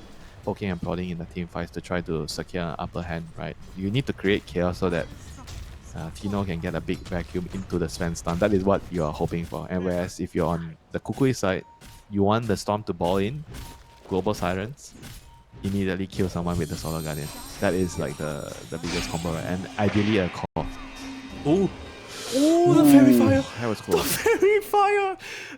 poking and prodding in the team fights to try to secure an upper hand, right? You need to create chaos so that Tino can get a big vacuum into the Sven stun. That is what you're hoping for. And whereas if you're on the Kukuys side, you want the Storm to ball in, Global Sirens, immediately kill someone with the Solar Guardian. That is like the biggest combo, right? And ideally a core. Ooh. Ooh, the Fairy Fire. That was cool. The Fairy Fire.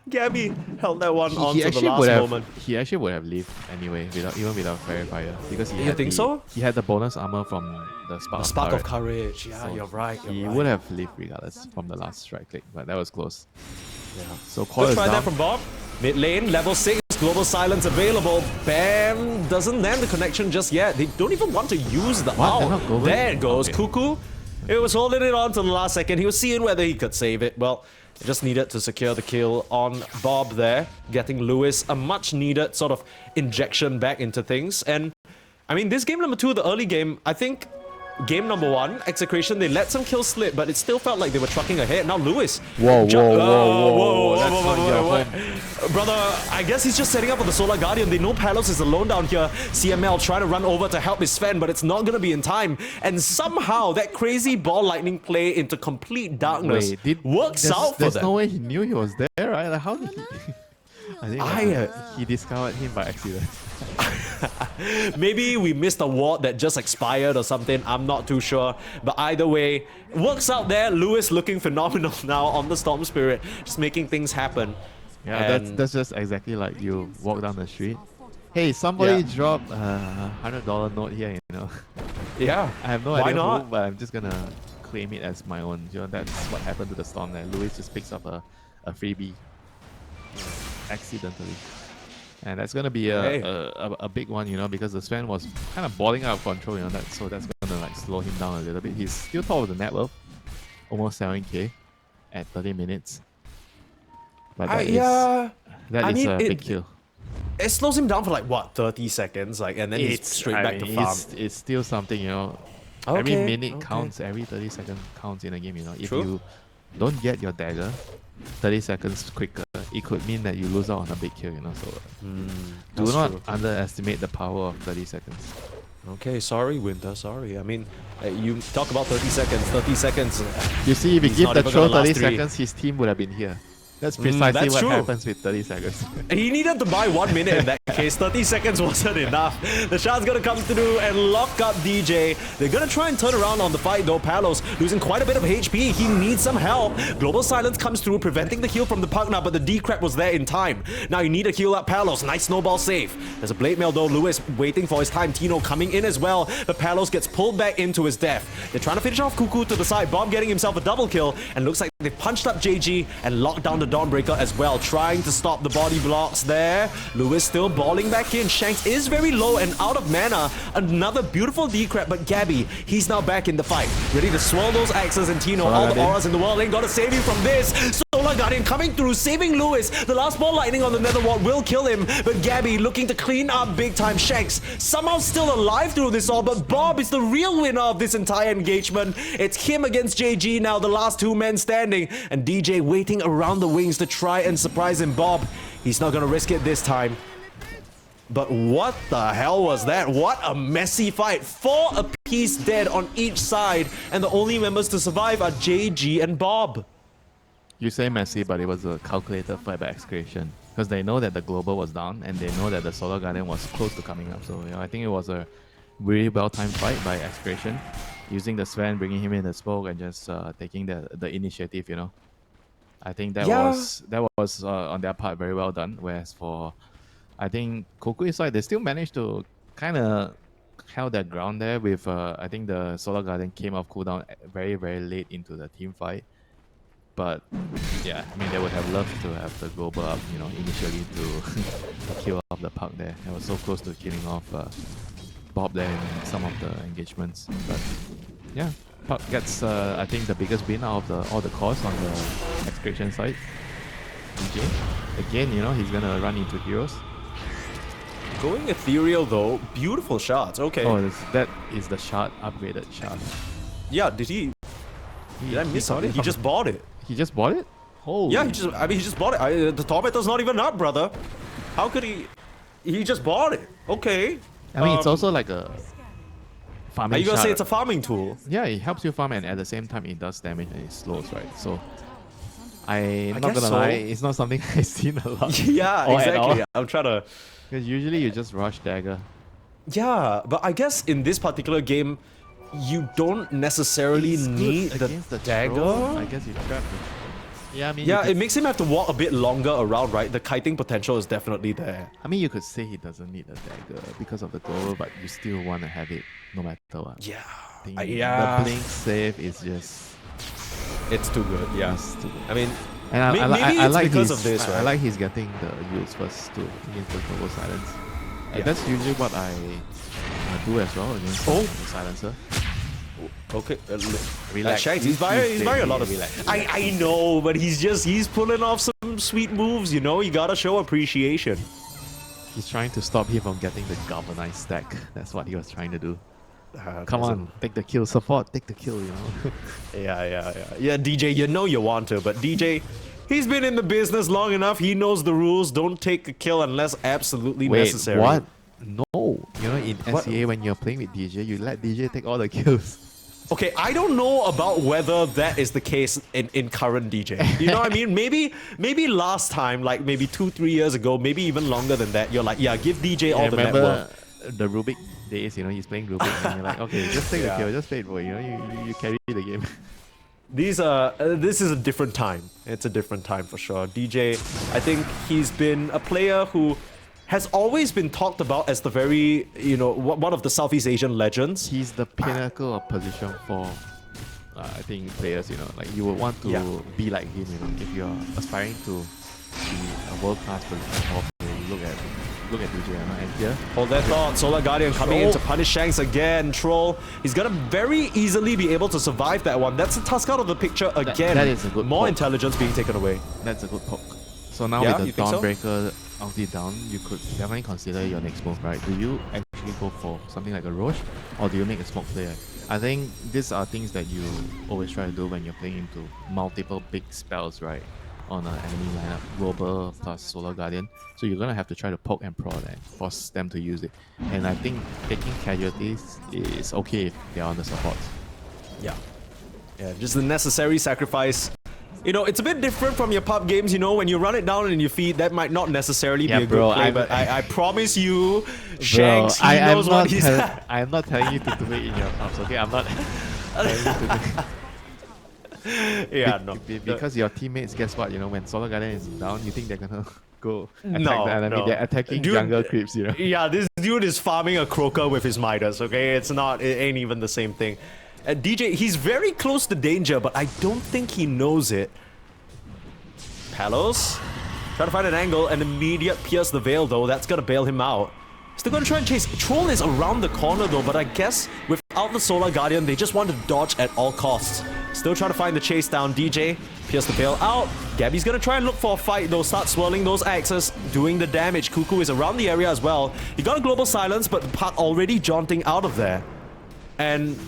Gabby held that one on He to the last moment. He actually would have lived anyway, even without Fairy Fire. Because You think so? He had the bonus armor from the Spark, Spark of Courage. Courage. Yeah, So you're right. He would have lived regardless from the last strike click, but that was close. Yeah. So Coil Good is try down. there from Bob. Mid lane, level 6, Global Silence available. Bam! Doesn't land the connection just yet. They don't even want to use the What? They're ult. not going? There it goes. Okay. Cuckoo. It was holding it on to the last second. He was seeing whether he could save it. Well, it just needed to secure the kill on Bob there, getting Lewis a much needed sort of injection back into things. And I mean, this game number 2, the early game, I think Game number 1, Execration, they let some kills slip, but it still felt like they were trucking ahead. Now Lewis. Whoa. That's not your home. Brother, I guess he's just setting up for the Solar Guardian. They know Palos is alone down here. CML trying to run over to help his Sven, but it's not going to be in time. And somehow that crazy ball lightning play into complete darkness works out for them. There's no way he knew he was there, right? Like, how did he... I think he discovered him by accident. Maybe we missed a ward that just expired or something. I'm not too sure. But either way, works out there. Lewis looking phenomenal now on the Storm Spirit. Just making things happen. Yeah, that's just exactly like you walk down the street. Hey, somebody dropped a $100 note here, you know. Yeah. I have no Why idea not? who, but I'm just gonna claim it as my own. You know, that's what happened to the Storm there. Lewis just picks up a freebie accidentally. And that's gonna be a big one, you know, because the Sven was kind of balling out of control, you know, so that's gonna like slow him down a little bit. He's still top of the net worth, almost 7k at 30 minutes. But that is a big kill. It slows him down for like what, 30 seconds, like, and then he's straight back to farm. It's still something, you know. Every minute counts, every 30 seconds counts in a game, you know. If you don't get your dagger 30 seconds quicker, it could mean that you lose out on a big kill, you know. So do not underestimate the power of 30 seconds. Okay, sorry, Winter, sorry. I mean, you talk about 30 seconds, 30 seconds. You see, if you give the troll 30 seconds, his team would have been here. That's precisely what happens with 30 seconds. He needed to buy 1 minute in that case. 30 seconds wasn't enough. The shot's gonna come through and lock up DJ. They're gonna try and turn around on the fight though. Palos losing quite a bit of HP. He needs some help. Global Silence comes through, preventing the heal from the Pugna, but the D-Crab was there in time. Now you need a heal up Palos. Nice snowball save. There's a Blade Mail though. Lewis waiting for his time. Tino coming in as well, but Palos gets pulled back into his death. They're trying to finish off Kuku to the side. Bob getting himself a double kill, and looks like they've punched up JG and locked down the Dawnbreaker as well, trying to stop the body blocks there. Lewis still balling back in. Shanks is very low and out of mana. Another beautiful D-Crab, but Gabby, he's now back in the fight, ready to swirl those axes, and Tino, all the auras in the world ain't gonna save him from this. Solar Guardian coming through, saving Lewis. The last ball lightning on the nether ward will kill him, but Gabby looking to clean up big time. Shanks somehow still alive through this all, but Bob is the real winner of this entire engagement. It's him against JG now, the last 2 men standing, and DJ waiting around the wings to try and surprise him. Bob, he's not gonna risk it this time. But what the hell was that? What a messy fight. 4 apiece dead on each side, and the only members to survive are JG and Bob. You say messy, but it was a calculated fight by Execration, because they know that the global was down and they know that the Solar Guardian was close to coming up. So you know, I think it was a really well-timed fight by Execration, using the Sven, bringing him in the smoke, and just taking the initiative. You know, I think that was on their part very well done. Whereas for, I think, Kukuys side, they still managed to kind of held their ground there with I think the Solar Guardian came off cooldown very late into the team fight. But yeah, I mean, they would have loved to have the global up, you know, initially to kill off the Puck there. It was so close to killing off Bob there in some of the engagements. But yeah, Puck gets I think the biggest win out of all the cores on the Execration side. DJ again, you know, he's gonna run into heroes. Going ethereal though, beautiful shots. Okay. Oh, that is the shot, upgraded shot. Yeah, did I miss something? He just bought it. He just bought it? Holy. Yeah, he just bought it. The top meter's not even up, brother. How could he? He just bought it. Okay. I mean, it's also like a farming. Are you gonna shot. say it's a farming tool? Yeah, it helps you farm, and at the same time, it does damage and it slows, right? So, I'm not gonna lie, it's not something I've seen a lot. Yeah, exactly. I'm trying to. Because usually you just rush dagger. Yeah, but I guess in this particular game, you don't necessarily need the dagger. Troll. I guess you trap him. Yeah, I mean, it makes him have to walk a bit longer around, right? The kiting potential is definitely there. I mean, you could say he doesn't need a dagger because of the global, but you still want to have it no matter what. Yeah. The blink save is just... It's too good, yeah. It's too good. I mean, and maybe I it's like because of this, right? I like he's getting the use first to against the global silence. Yeah. That's usually what I do as well against the silencer. Okay, relax. He's buying a lot of. Relax. I know, but he's pulling off some sweet moves. You know, you gotta show appreciation. He's trying to stop him from getting the galvanized stack. That's what he was trying to do. Come on, take the kill, support, take the kill, you know. Yeah, DJ, you know you want to, but DJ, he's been in the business long enough. He knows the rules. Don't take a kill unless absolutely necessary. What? No. You know, in SEA, when you're playing with DJ, you let DJ take all the kills. Okay, I don't know about whether that is the case in current DJ. You know what I mean? Maybe last time, like maybe 2-3 years ago, maybe even longer than that, you're like, yeah, give DJ all the network. The Rubik days, you know, he's playing Rubik and you're like, okay, just take the kill, just wait for it, you know, you carry the game. This is a different time. It's a different time for sure. DJ, I think he's been a player who has always been talked about as the very, you know, one of the Southeast Asian legends. He's the pinnacle of position for, I think, players, you know, like you would want to be like him, you know, if you're aspiring to be a world-class position player, look at DJ, and here. Hold that thought. Solar Guardian coming in to punish Shanks again. Troll. He's gonna very easily be able to survive that one. That's a Tusk out of the picture again. That is a good More poke. Intelligence being taken away. That's a good poke. So now with the Dawnbreaker ulti down, you could definitely consider your next move, right? Do you actually go for something like a Roche, or do you make a smoke player? I think these are things that you always try to do when you're playing into multiple big spells, right? On an enemy lineup, Rober plus Solar Guardian. So you're gonna have to try to poke and prod and force them to use it. And I think taking casualties is okay if they're on the support. Yeah, just the necessary sacrifice. You know, it's a bit different from your pub games, you know, when you run it down in your feet, that might not necessarily be a good play, but I promise you, Shanks, he knows what he's at. I'm not telling you to do it in your pubs, okay? I'm not telling you to do it. Because your teammates, guess what, you know, when Solar Guardian is down, you think they're gonna go attack the enemy. They're attacking jungle creeps, you know? Yeah, this dude is farming a Croaker with his Midas, okay? It ain't even the same thing. DJ, he's very close to danger, but I don't think he knows it. Palos, try to find an angle, and immediate pierce the veil though. That's gonna bail him out. Still gonna try and chase. Troll is around the corner though, but I guess without the Solar Guardian, they just want to dodge at all costs. Still trying to find the chase down. DJ, pierce the veil out. Gabby's gonna try and look for a fight though. Start swirling those axes, doing the damage. Kuku is around the area as well. He got a global silence, but the puck already jaunting out of there. And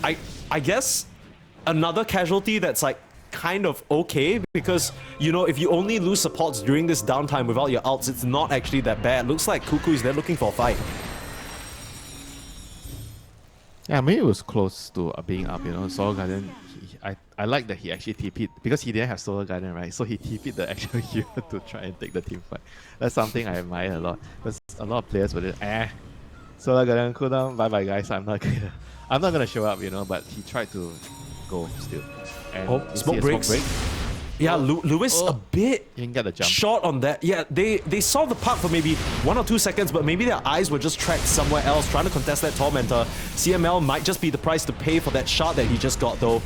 I guess another casualty that's like kind of okay, because you know, if you only lose supports during this downtime without your ults, it's not actually that bad. Looks like Kukuys, they're looking for a fight. Yeah, maybe it was close to being up, you know. Solar Guardian, I like that he actually TP'd, because he didn't have Solar Guardian, right? So he TP'd the actual hero to try and take the team fight. That's something I admire a lot, because a lot of players would Solar Guardian cooldown, bye bye guys, I'm not gonna show up, you know, but he tried to go still. And smoke breaks. Yeah, Lewis a bit he didn't get the jump. Short on that. Yeah, they saw the puck for maybe 1 or 2 seconds, but maybe their eyes were just tracked somewhere else, trying to contest that Tormentor. CML might just be the price to pay for that shot that he just got though.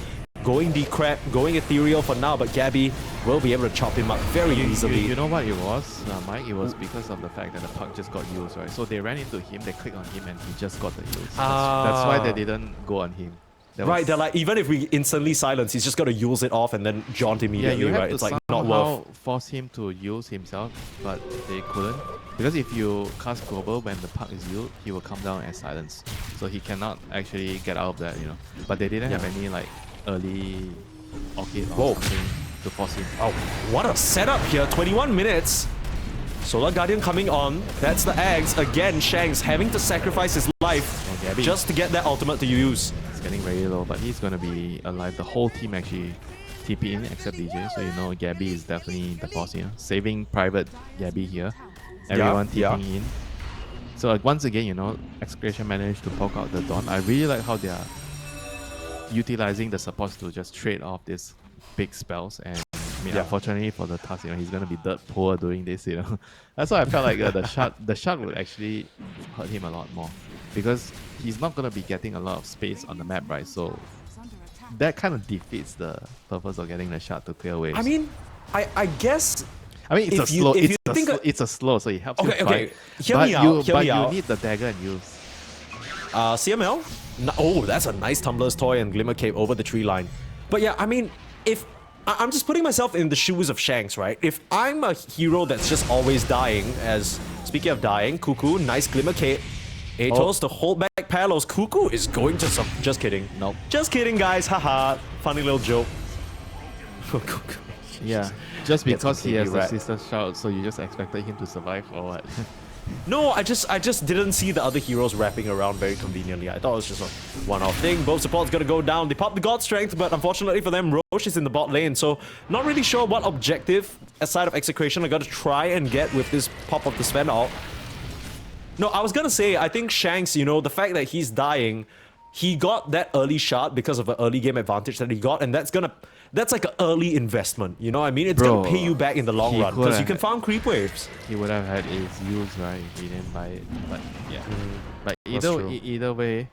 Going decrep, going ethereal for now, but Gabby will be able to chop him up very easily. You know what it was, Mike? It was because of the fact that the puck just got used, right? So they ran into him, they clicked on him, and he just got the use. That's why they didn't go on him. Right, they're like, even if we instantly silence, he's just got to use it off and then jaunt immediately, you have right? to it's like not worth. Force him to use himself, but they couldn't. Because if you cast global when the puck is used, he will come down as silence. So he cannot actually get out of that, you know. But they didn't have any like early orchid or something to force him. Oh, what a setup here. 21 minutes. Solar Guardian coming on. That's the Ags. Again, Shanks having to sacrifice his life just to get that ultimate to use. It's getting very low, but he's going to be alive. The whole team actually TP in except DJ. So, you know, Gabby is definitely the boss here. Saving private Gabby here. Everyone TPing in. So, once again, you know, Execration managed to poke out the Dawn. I really like how they are utilizing the supports to just trade off these big spells. And I mean, unfortunately for the Tusk, you know, he's gonna be dirt poor doing this, you know. That's why I felt like the shot would actually hurt him a lot more, because he's not gonna be getting a lot of space on the map, right? So that kind of defeats the purpose of getting the shot to clear waves. I mean, I guess. I mean, it's a slow, so it helps you fight. Okay, hear me out. You need the dagger and use. CML? Oh, that's a nice Tumbler's Toy and Glimmer Cape over the tree line. But yeah, I mean, if I'm just putting myself in the shoes of Shanks, right? If I'm a hero that's just always dying, as speaking of dying, Kuku, nice Glimmer Cape. Atos to hold back Palos. Kuku is going to just kidding. Nope. Just kidding, guys. Haha. Funny little joke. Yeah, just because he has completely the wrecked. sister shout, so you just expected him to survive or what? No, I just didn't see the other heroes wrapping around very conveniently. I thought it was just a one-off thing. Both supports gonna go down. They pop the God Strength, but unfortunately for them, Roche is in the bot lane. So not really sure what objective aside of Execration I gotta try and get with this pop of the Sven ult. No, I was gonna say, I think Shanks, you know, the fact that he's dying, he got that early shot because of an early game advantage that he got, and that's like an early investment, you know what I mean? It's Bro, gonna pay you back in the long run, because you can could've- farm creep waves. He would have had his use, right? If he didn't buy it, but yeah. But That's true. either way,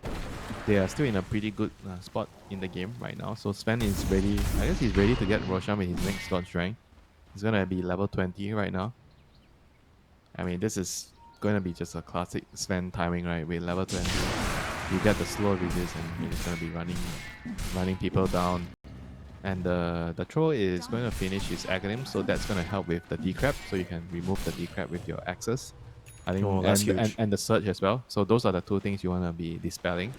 they are still in a pretty good spot in the game right now. So Sven is ready. I guess he's ready to get Roshan with his next God Strength. He's gonna be level 20 right now. I mean, this is gonna be just a classic Sven timing, right? With level 20, you get the slow resist, and he's gonna be running people down. And the troll is going to finish his Aghanim, so that's going to help with the decrep, so you can remove the decrep with your axes. I think, Oh, that's huge. and the surge as well. So those are the two things you want to be dispelling.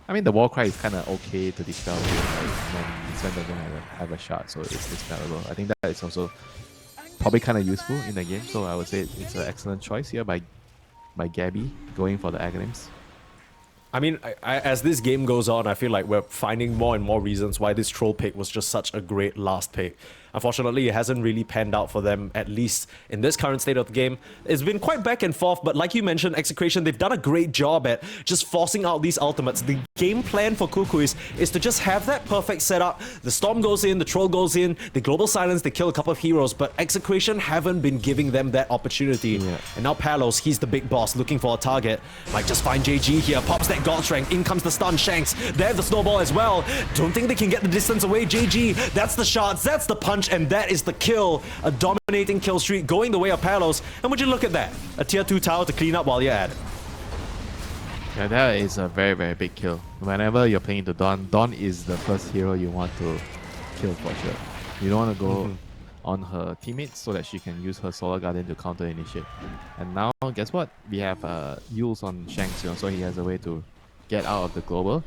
I mean, the Warcry is kind of okay to dispel with, right? When Sven doesn't have a shot, so it's dispellable. I think that is also probably kind of useful in the game, so I would say it's an excellent choice here by Gabby going for the Aghanims. I mean, as this game goes on, I feel like we're finding more and more reasons why this troll pick was just such a great last pick. Unfortunately, it hasn't really panned out for them, at least in this current state of the game. It's been quite back and forth, but like you mentioned, Execration, they've done a great job at just forcing out these ultimates. The game plan for Kukuys is to just have that perfect setup. The Storm goes in, the Troll goes in, the Global Silence, they kill a couple of heroes, but Execration haven't been giving them that opportunity. Yeah. And now Palos, he's the big boss looking for a target. Might just find JG here, pops that God Strength, in comes the stun, Shanks. There's the snowball as well. Don't think they can get the distance away, JG. That's the shots, that's the punch, and that is the kill. A dominating kill streak going the way of Palos. And would you look at that? A tier 2 tower to clean up while you're at it. Yeah, that is a very, very big kill. Whenever you're playing to Dawn is the first hero you want to kill for sure. You don't want to go on her teammates so that she can use her Solar Guardian to counter initiate. And now, guess what? We have Yules on Shanks, so he has a way to get out of the global.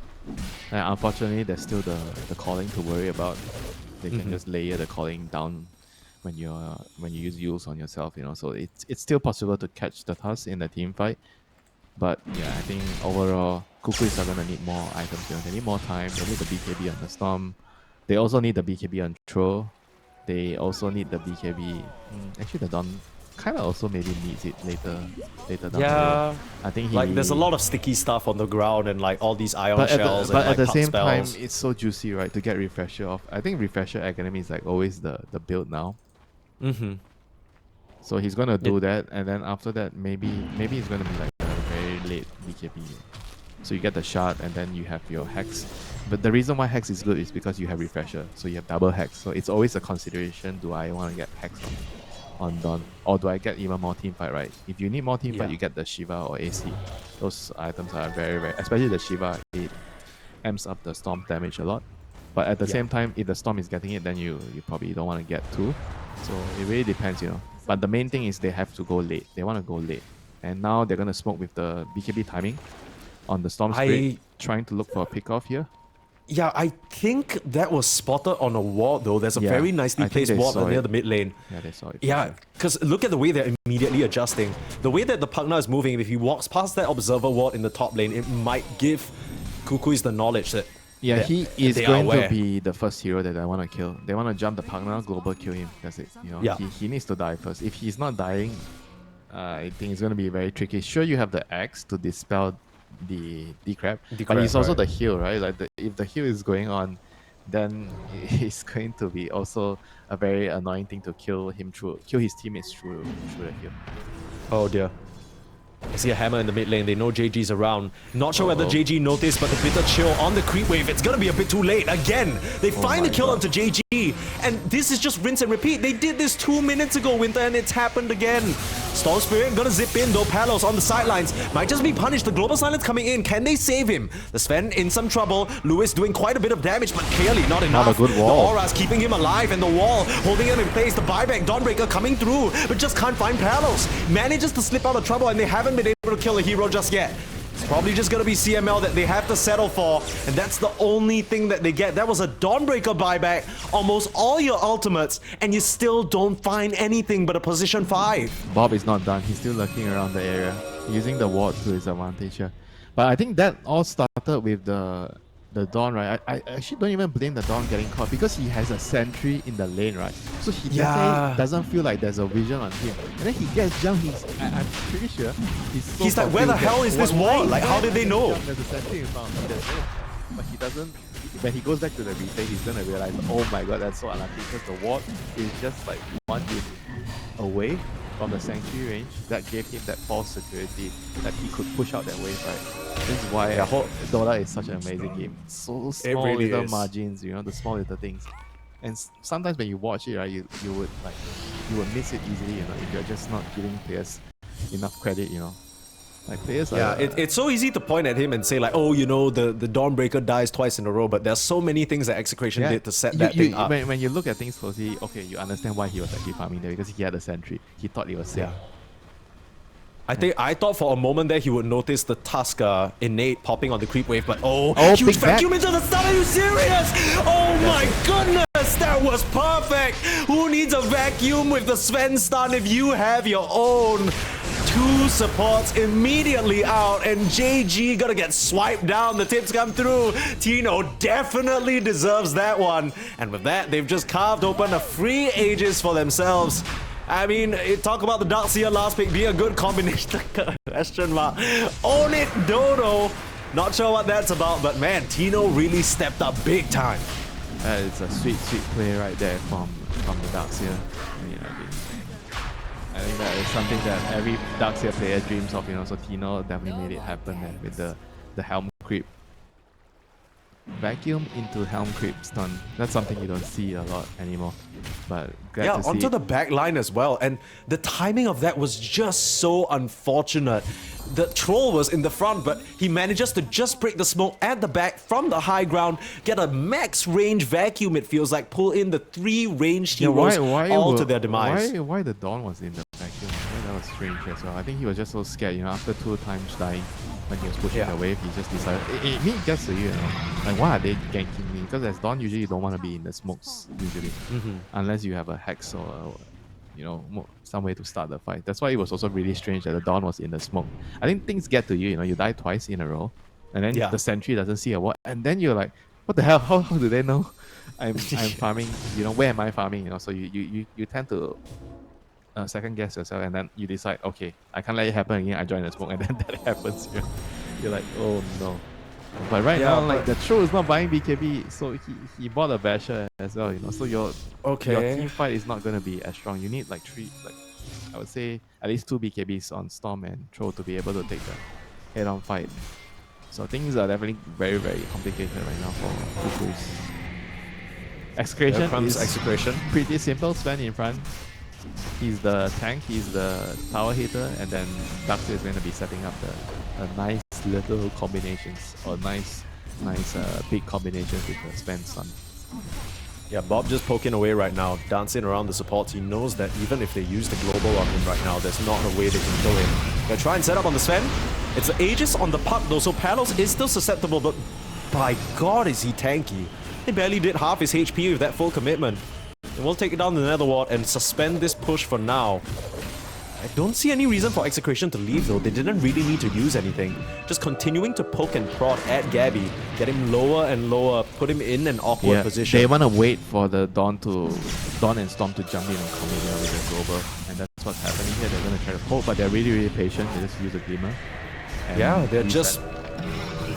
And unfortunately, there's still the calling to worry about. They can just layer the calling down when you use Yules on yourself, so it's still possible to catch the Tusk in the team fight. But yeah, I think overall, Kukuys are gonna need more items. They need more time. They need the BKB on the Storm. They also need the BKB on Troll. They also need the BKB. Actually, the Dawn kind of also maybe needs it later down the road. I think there's a lot of sticky stuff on the ground and like all these ion but shells but and at the like same time, spells. it's so juicy, right? To get Refresher off. I think Refresher Academy is like always the build now. So he's gonna do that, and then after that, maybe it's gonna be like a very late BKB. So you get the shot, and then you have your Hex. But the reason why Hex is good is because you have Refresher, so you have double Hex. So it's always a consideration: do I want to get Hex on Dawn, or do I get even more team fight? Right? If you need more team fight, you get the Shiva or AC. Those items are very rare, especially the Shiva. It amps up the Storm damage a lot. But at the same time, if the Storm is getting it, then you probably don't want to get two. So it really depends, But the main thing is they have to go late. They want to go late. And now they're going to smoke with the BKB timing on the Storm Spirit, trying to look for a pick-off here. Yeah, I think that was spotted on a ward though. There's a very nicely I think placed they ward saw near it. the mid lane. Yeah, they saw it. Yeah, because look at the way they're immediately adjusting. The way that the Pugna is moving, if he walks past that Observer ward in the top lane, it might give Kukuys the knowledge that Yeah, that he is they are going to aware. be the first hero that I want to kill. They want to jump the Pugna, global kill him. That's it. Yeah. He needs to die first. If he's not dying, I think it's going to be very tricky. Sure, you have the axe to dispel the decrep, but he's also the heal, right? Like if the heal is going on, then it's going to be also a very annoying thing to kill his teammates through the heal. Oh dear. I see a hammer in the mid lane. They know JG's around. Not sure whether JG noticed, but the bitter chill on the creep wave. It's gonna be a bit too late. Again, they find the kill onto JG. And this is just rinse and repeat. They did this 2 minutes ago, Winter, and it's happened again. Storm Spirit gonna zip in though. Palos on the sidelines might just be punished. The Global Silence coming in. Can they save him? The Sven in some trouble. Lewis doing quite a bit of damage, but clearly not enough. Not a good wall. The Aura's keeping him alive, and the wall holding him in place. The buyback Dawnbreaker coming through, but just can't find Palos. Manages to slip out of trouble, and they haven't been able to kill a hero just yet. It's probably just gonna be CML that they have to settle for, and that's the only thing that they get. That was a Dawnbreaker buyback, almost all your ultimates, and you still don't find anything but a position 5. Bob is not done. He's still lurking around the area, using the ward to his advantage here. But I think that all started with the Dawn, right? I actually don't even blame the Dawn getting caught because he has a sentry in the lane, right? So he definitely doesn't feel like there's a vision on him. And then he gets jumped. I'm pretty sure he's like, where the hell is this wall? Like, how did they know? There's a sentry in front of him. That's it. But he doesn't. When he goes back to the replay, he's gonna realize, oh my god, that's so unlucky because the ward is just like 1 hit away from the sanctuary range. That gave him that false security that he could push out that wave, right? This is why Dota is such an amazing game. So small really little is. margins, you know, the small little things. And sometimes when you watch it, right, you would miss it easily, you know, if you're just not giving players enough credit, you know. Like players are... it's so easy to point at him and say like, oh, you know, the Dawnbreaker dies twice in a row, but there's so many things that Execration did to set that thing up. When you look at things closely, okay, you understand why he was actually farming there because he had a sentry. He thought he was safe. I thought for a moment there he would notice the Tusker innate popping on the creep wave, but huge vacuum into the stun. Are you serious? Oh my goodness, that was perfect. Who needs a vacuum with the Sven stun if you have your own? 2 supports immediately out, and JG gonna get swiped down. The tips come through. Tino definitely deserves that one. And with that, they've just carved open a free Aegis for themselves. I mean, talk about the Darkseer last pick being a good combination. Question mark. Own it, Dodo. Not sure what that's about, but man, Tino really stepped up big time. It's a sweet play right there from the Darkseer. I think that is something that every Darkseer player dreams of, you know, so Tino definitely made it happen there with the Helm Creep. Vacuum into Helm Creep stun. That's something you don't see a lot anymore. But glad to see onto the back line as well. And the timing of that was just so unfortunate. The troll was in the front, but he manages to just break the smoke at the back from the high ground, get a max range vacuum, it feels like, pull in the 3 ranged heroes all to their demise. Why the Dawn was in the vacuum? That was strange as well. I think he was just so scared, you know, after 2 times dying when he was pushing the wave, he just decided, it gets to you, you know, like why are they ganking me? Because as Dawn, usually you don't want to be in the smokes, usually, unless you have a Hex or you know, some way to start the fight. That's why it was also really strange that the Dawn was in the smoke. I think things get to you, you know, you die twice in a row, and then the sentry doesn't see a ward, and then you're like, what the hell? How do they know I'm farming? You know, where am I farming? You know, so you tend to second guess yourself, and then you decide, okay, I can't let it happen again. I join the smoke, and then that happens. You're like, oh no. But right now, like the troll is not buying BKB, so he bought a basher as well, you know. So your team fight is not gonna be as strong. You need like 3, like I would say at least 2 BKBs on Storm and Troll to be able to take the head-on fight. So things are definitely very, very complicated right now for Kukuys. Execration is Execration. Pretty simple. Sven in front. He's the tank, he's the tower hitter, and then Darkseer is going to be setting up the nice little combinations, or nice big combinations with the Sven stun. Yeah, Bob just poking away right now, dancing around the supports. He knows that even if they use the global on him right now, there's not a way they can kill him. Gonna try and set up on the Sven. It's the Aegis on the puck though, so Palos is still susceptible, but by God is he tanky. He barely did half his HP with that full commitment. And we'll take it down the Nether Ward and suspend this push for now. I don't see any reason for Execration to leave though. They didn't really need to use anything. Just continuing to poke and prod at Gabby, get him lower and lower, put him in an awkward position. They want to wait for the Dawn and Storm to jump in and come in with the global, and that's what's happening here. They're going to try to poke, but they're really, really patient. They just use a Glimmer. Yeah, they're just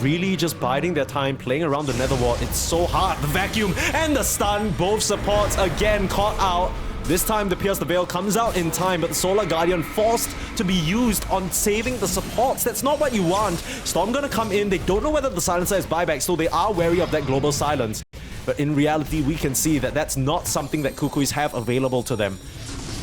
really just biding their time, playing around the Nether Ward. It's so hard. The vacuum and the stun, both supports again caught out. This time the Pierce the Veil comes out in time, but the Solar Guardian forced to be used on saving the supports. That's not what you want. Storm gonna come in. They don't know whether the Silencer is buyback, so they are wary of that global silence. But in reality, we can see that that's not something that Kukuys have available to them.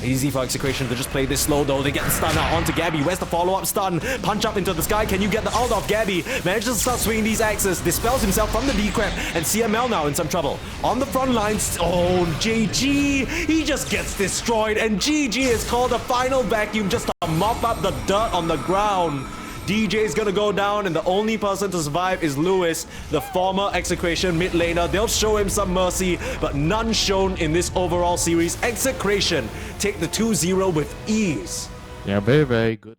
Easy for Execration to just play this slow though. They get the stun out onto Gabby. Where's the follow-up stun? Punch up into the sky. Can you get the ult off Gabby? Manages to start swinging these axes. Dispels himself from the decrep. And CML now in some trouble. On the front lines. Oh, JG. He just gets destroyed. And GG is called a final vacuum just to mop up the dirt on the ground. DJ is gonna go down, and the only person to survive is Lewis, the former Execration mid laner. They'll show him some mercy, but none shown in this overall series. Execration take the 2-0 with ease. Yeah, very, very good.